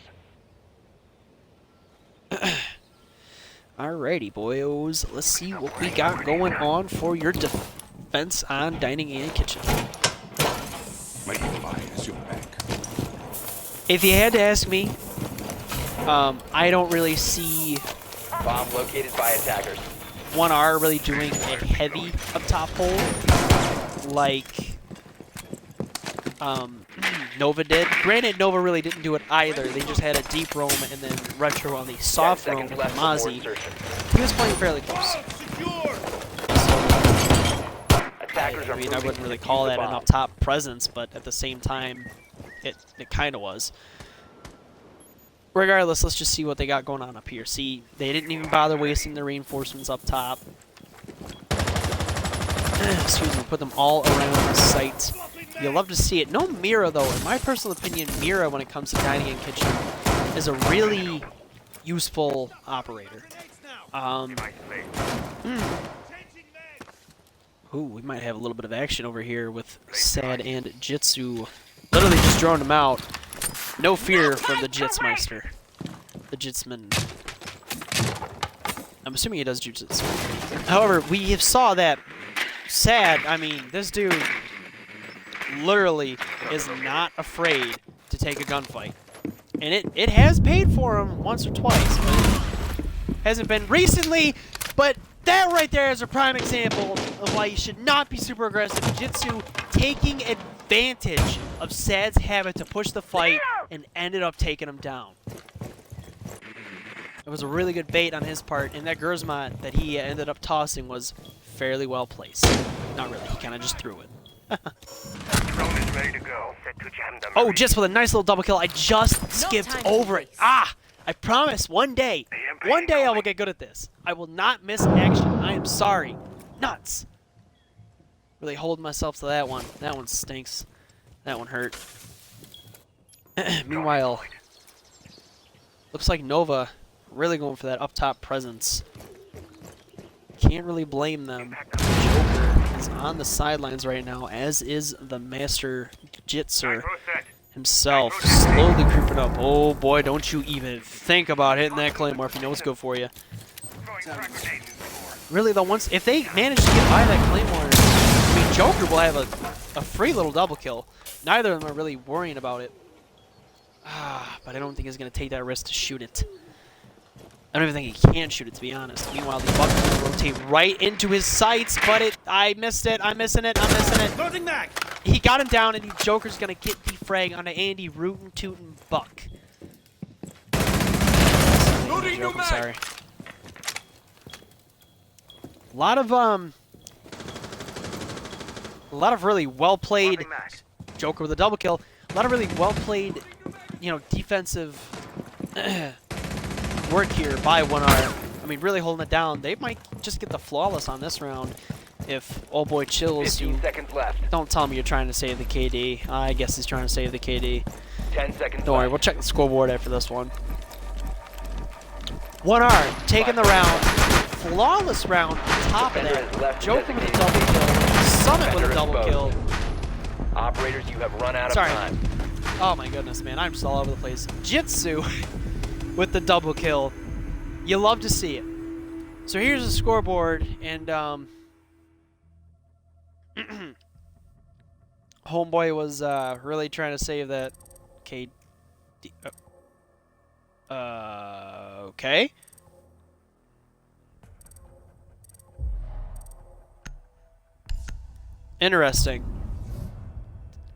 Alrighty, boyos. Let's see what we got going on for your defense on dining and kitchen. My evil eye has your back. If you had to ask me, I don't really see Bomb located by attackers. 1R really doing a heavy up top hold like NoVa did. Granted, NoVa really didn't do it either. They just had a deep roam and then retro on the soft roam with Mozzie. He was playing fairly close. I mean, I wouldn't really call that an up top presence, but at the same time, it kind of was. Regardless, let's just see what they got going on up here. See, they didn't even bother wasting their reinforcements up top. Excuse me, put them all around the site. You'll love to see it. No Mira, though. In my personal opinion, Mira, when it comes to dining and kitchen, is a really useful operator. Ooh, we might have a little bit of action over here with Sad and Jitsu. Literally just droned him out. No fear from the Jitsmeister. The Jitsman. I'm assuming he does Jujitsu. However, we have saw that Sad, I mean, this dude literally is not afraid to take a gunfight. And it has paid for him once or twice, but hasn't been recently. But that right there is a prime example of why you should not be super aggressive. Jitsu taking advantage of Sad's habit to push the fight and ended up taking him down. It was a really good bait on his part, and that Gersmont that he ended up tossing was fairly well placed. Not really, he kind of just threw it. Drone is ready to go. Set to jam them. Oh, just with a nice little double kill. I just skipped over it. Ah! I promise, one day I will get good at this. I will not miss action. I am sorry. Nuts. Really holding myself to that one. That one stinks. That one hurt. Meanwhile, looks like NoVa really going for that up top presence. Can't really blame them. Joker is on the sidelines right now, as is the Master Jitser himself, slowly creeping up. Oh boy, don't you even think about hitting that Claymore if you know it's good for you. Really though, once if they manage to get by that Claymore, I mean, Joker will have a free little double kill. Neither of them are really worrying about it. But I don't think he's going to take that risk to shoot it. I don't even think he can shoot it, to be honest. Meanwhile, the Buck will rotate right into his sights, but I missed it. I'm missing it. I'm missing it. Loading back. He got him down, and Joker's going to get the frag onto Andy Rootin' Tootin' Buck. Loading Joke, new I'm mag. sorry. A lot of really well played Joker with a double kill. A lot of really well played, you know, defensive work here by 1R. I mean, really holding it down. They might just get the flawless on this round if old boy Chills. 15 seconds left. Don't tell me you're trying to save the KD. I guess he's trying to save the KD. 10 seconds Don't worry, left. we'll check the scoreboard after this one. 1R taking the round. Flawless round on top of Defender has that. left Joker with a designated. double kill. Summit with a Offender double kill. exposed. Operators, you have run out of Sorry. time. Oh my goodness, man. I'm just all over the place. Jitsu with the double kill. You love to see it. So here's the scoreboard, and Homeboy was really trying to save that KD. Okay. Interesting.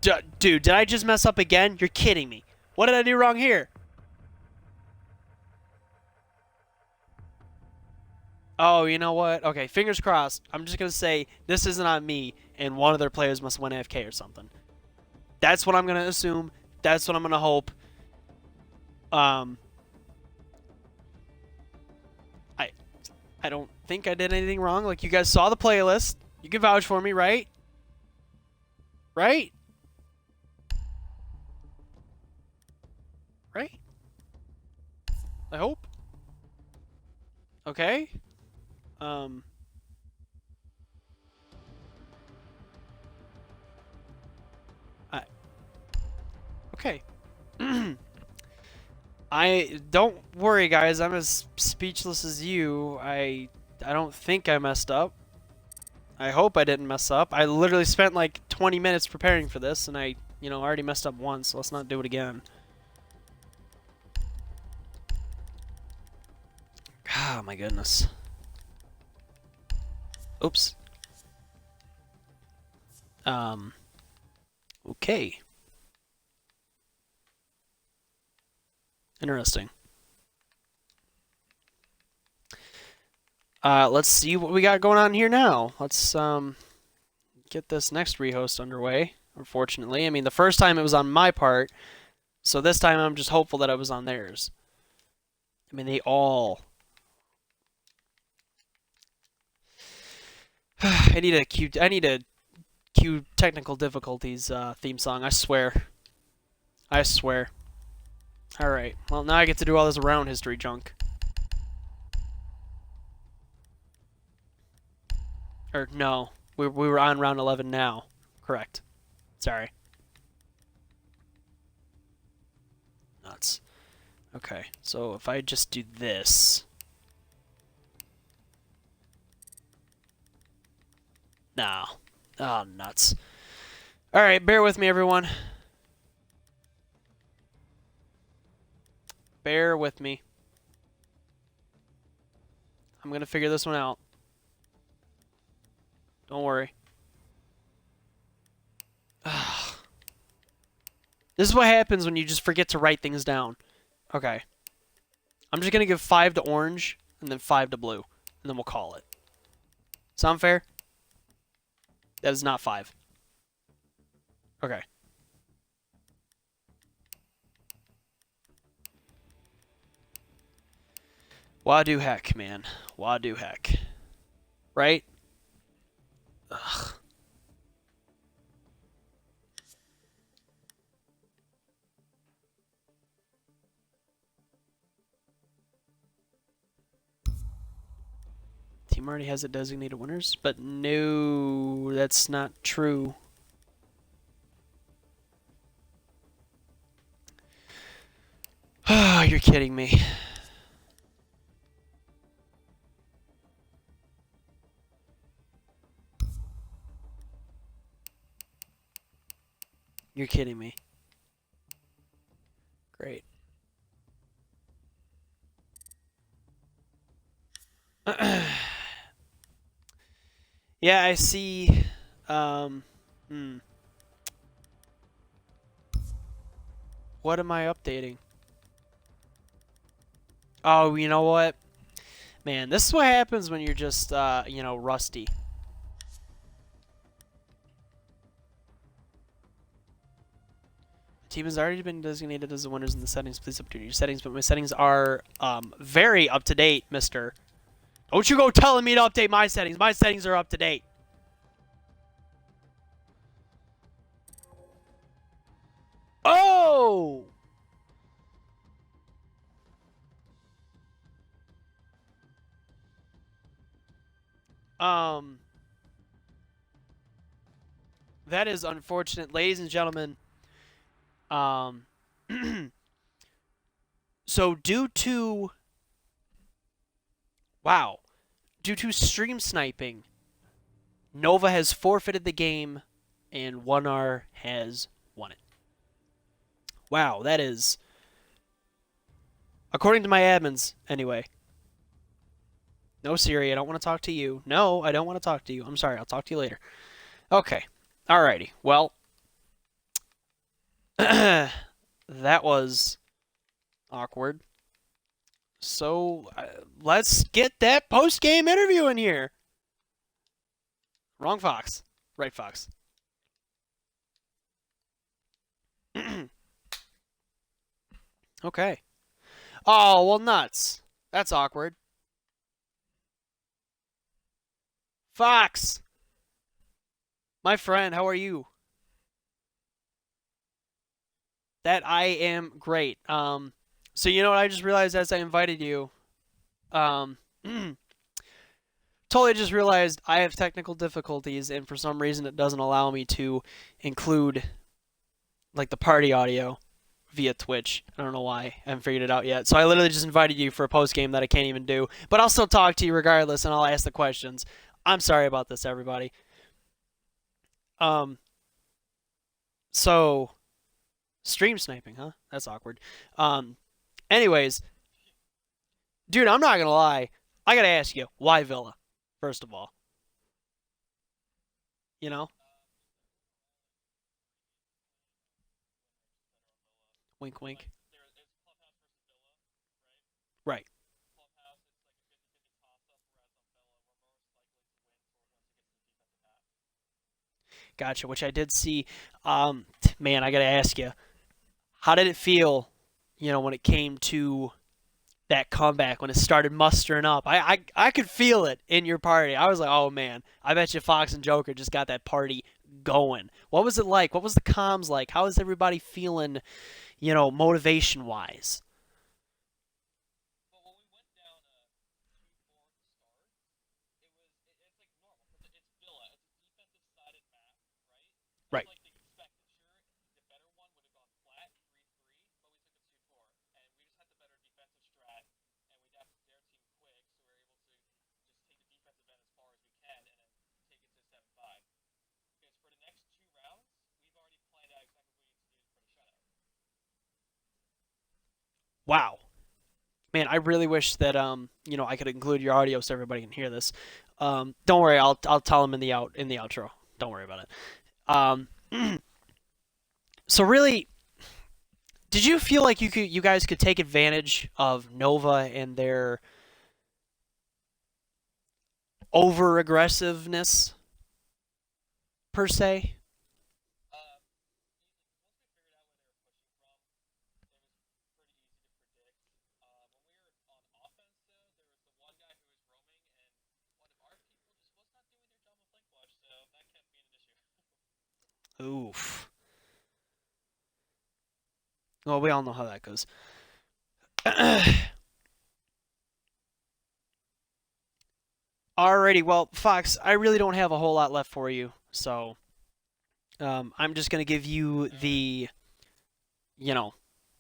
Dude, did I just mess up again? You're kidding me. What did I do wrong here? Oh, you know what? Okay, fingers crossed. I'm just going to say this isn't on me, and one of their players must win AFK or something. That's what I'm going to assume. That's what I'm going to hope. I don't think I did anything wrong. Like, you guys saw the playlist. You can vouch for me, right? Right? Right? I hope. Okay. Okay. I don't worry, guys. I'm as speechless as you. I don't think I messed up. I hope I didn't mess up. I literally spent like 20 minutes preparing for this, and I, already messed up once. So let's not do it again. Ah, my goodness. Oops. Okay. Interesting. Let's see what we got going on here now. Let's get this next rehost underway. Unfortunately, I mean, the first time it was on my part, so this time I'm just hopeful that it was on theirs. I mean, they all. I need a cue technical difficulties theme song. I swear. I swear. All right. Well, now I get to do all this around history junk. Or no, we were on round 11 now. Correct. Sorry. Nuts. Okay, so if I just do this. No. Oh, nuts. Alright, bear with me, everyone. Bear with me. I'm gonna figure this one out. Don't worry. This is what happens when you just forget to write things down. Okay. I'm just gonna give 5 to orange, and then 5 to blue. And then we'll call it. Sound fair? That is not 5. Okay. Wadu heck, man. Wadu heck. Right? Ugh. Team already has it designated winners, but no, that's not true. Oh, you're kidding me. You're kidding me. Great. Yeah, I see. What am I updating? Oh, you know what? Man, this is what happens when you're just, rusty. The team has already been designated as the winners in the settings. Please update your settings, but my settings are, very up to date, mister. Don't you go telling me to update my settings. My settings are up to date. Oh! That is unfortunate, ladies and gentlemen. So due to stream sniping, NoVa has forfeited the game, and 1R has won it. Wow, that is, according to my admins, anyway. No, Siri, I don't want to talk to you. No, I don't want to talk to you. I'm sorry, I'll talk to you later. Okay, alrighty. Well, that was awkward. So, let's get that post-game interview in here. Wrong Fox. Right Fox. Okay. Oh, well, nuts. That's awkward. Fox! My friend, how are you? That I am great. So you know what I just realized as I invited you? Totally just realized I have technical difficulties, and for some reason it doesn't allow me to include, like, the party audio via Twitch. I don't know why. I haven't figured it out yet. So I literally just invited you for a post-game that I can't even do. But I'll still talk to you regardless, and I'll ask the questions. I'm sorry about this, everybody. So, stream sniping, huh? That's awkward. Anyways, dude, I'm not gonna lie. I gotta ask you, why Villa? First of all, you know, wink, wink. Right. Gotcha. Which I did see. Man, I gotta ask you, how did it feel? You know, when it came to that comeback, when it started mustering up, I could feel it in your party. I was like, oh man, I bet you Fox and Joker just got that party going. What was it like? What was the comms like? How is everybody feeling? You know, motivation wise. Right. Wow. Man, I really wish that you know, I could include your audio so everybody can hear this. Don't worry, I'll tell them in the outro. Don't worry about it. Um, so really, did you feel like you guys could take advantage of NoVa and their over aggressiveness per se? Oof. Well, we all know how that goes. Alrighty, well, Fox, I really don't have a whole lot left for you, so I'm just gonna give you the, you know,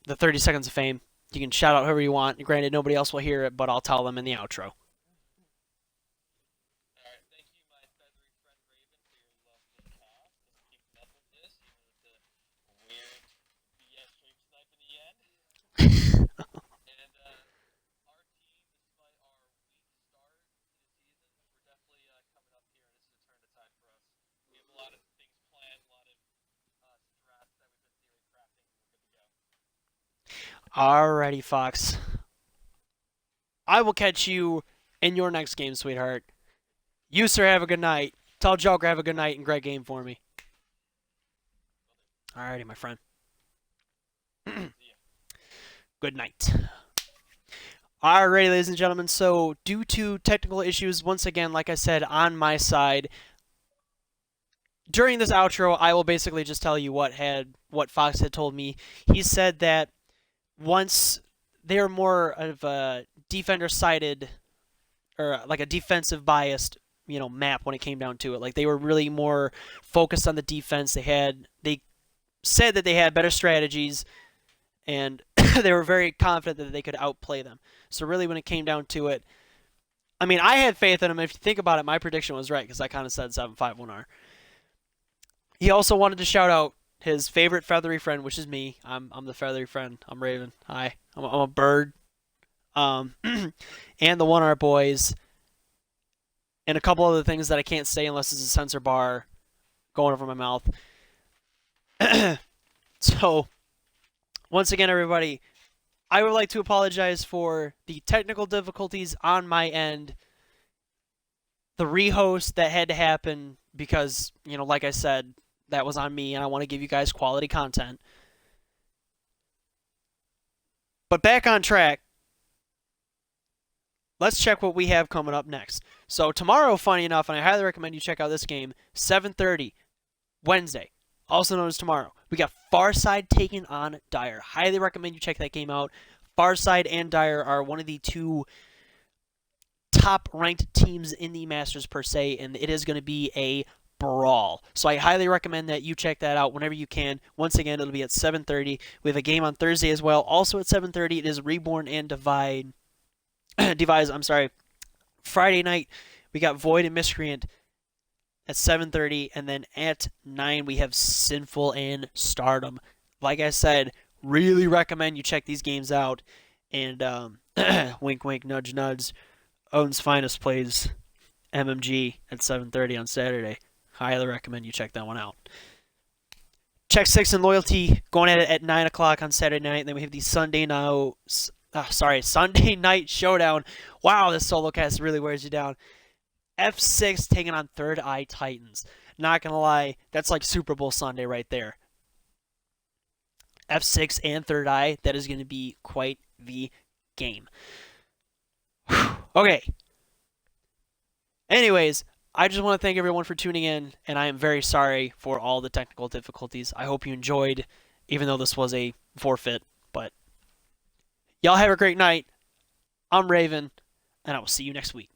the 30 seconds of fame. You can shout out whoever you want. Granted, nobody else will hear it, but I'll tell them in the outro. Alrighty, Fox. I will catch you in your next game, sweetheart. You, sir, have a good night. Tell Joker have a good night and great game for me. Alrighty, my friend. Good night. Alrighty, ladies and gentlemen. So, due to technical issues, once again, like I said, on my side, during this outro, I will basically just tell you what Fox had told me. He said that once they are more of a defender-sided, or like a defensive biased map when it came down to it. Like, they were really more focused on the defense. They said that they had better strategies, and they were very confident that they could outplay them. So really, when it came down to it, I mean, I had faith in him. If you think about it, my prediction was right because I kind of said 7-5 1R. He also wanted to shout out his favorite feathery friend, which is me. I'm the feathery friend. I'm Raven. Hi. I'm a bird. And the 1R boys. And a couple other things that I can't say unless it's a censor bar going over my mouth. So, once again, everybody, I would like to apologize for the technical difficulties on my end. The rehost that had to happen because, like I said, that was on me, and I want to give you guys quality content. But back on track, let's check what we have coming up next. So tomorrow, funny enough, and I highly recommend you check out this game, 7:30, Wednesday, also known as tomorrow. We got Farside taking on Dire. Highly recommend you check that game out. Farside and Dire are one of the two top-ranked teams in the Masters per se, and it is going to be a brawl. So I highly recommend that you check that out whenever you can. Once again, it'll be at 7:30. We have a game on Thursday as well, also at 7:30. It is Reborn and Devise. Friday night, we got Void and Miscreant at 7:30, and then at 9 we have Sinful and Stardom. Like I said, really recommend you check these games out. And wink, wink, nudge, nudge. Owen's Finest plays MMG at 7:30 on Saturday. Highly recommend you check that one out. Check 6 and Loyalty going at it at 9 o'clock on Saturday night. And then we have the Sunday Night Showdown. Wow, this solo cast really wears you down. F6 taking on Third Eye Titans. Not going to lie, that's like Super Bowl Sunday right there. F6 and Third Eye, that is going to be quite the game. Okay. Anyways, I just want to thank everyone for tuning in, and I am very sorry for all the technical difficulties. I hope you enjoyed, even though this was a forfeit. But y'all have a great night. I'm Raven, and I will see you next week.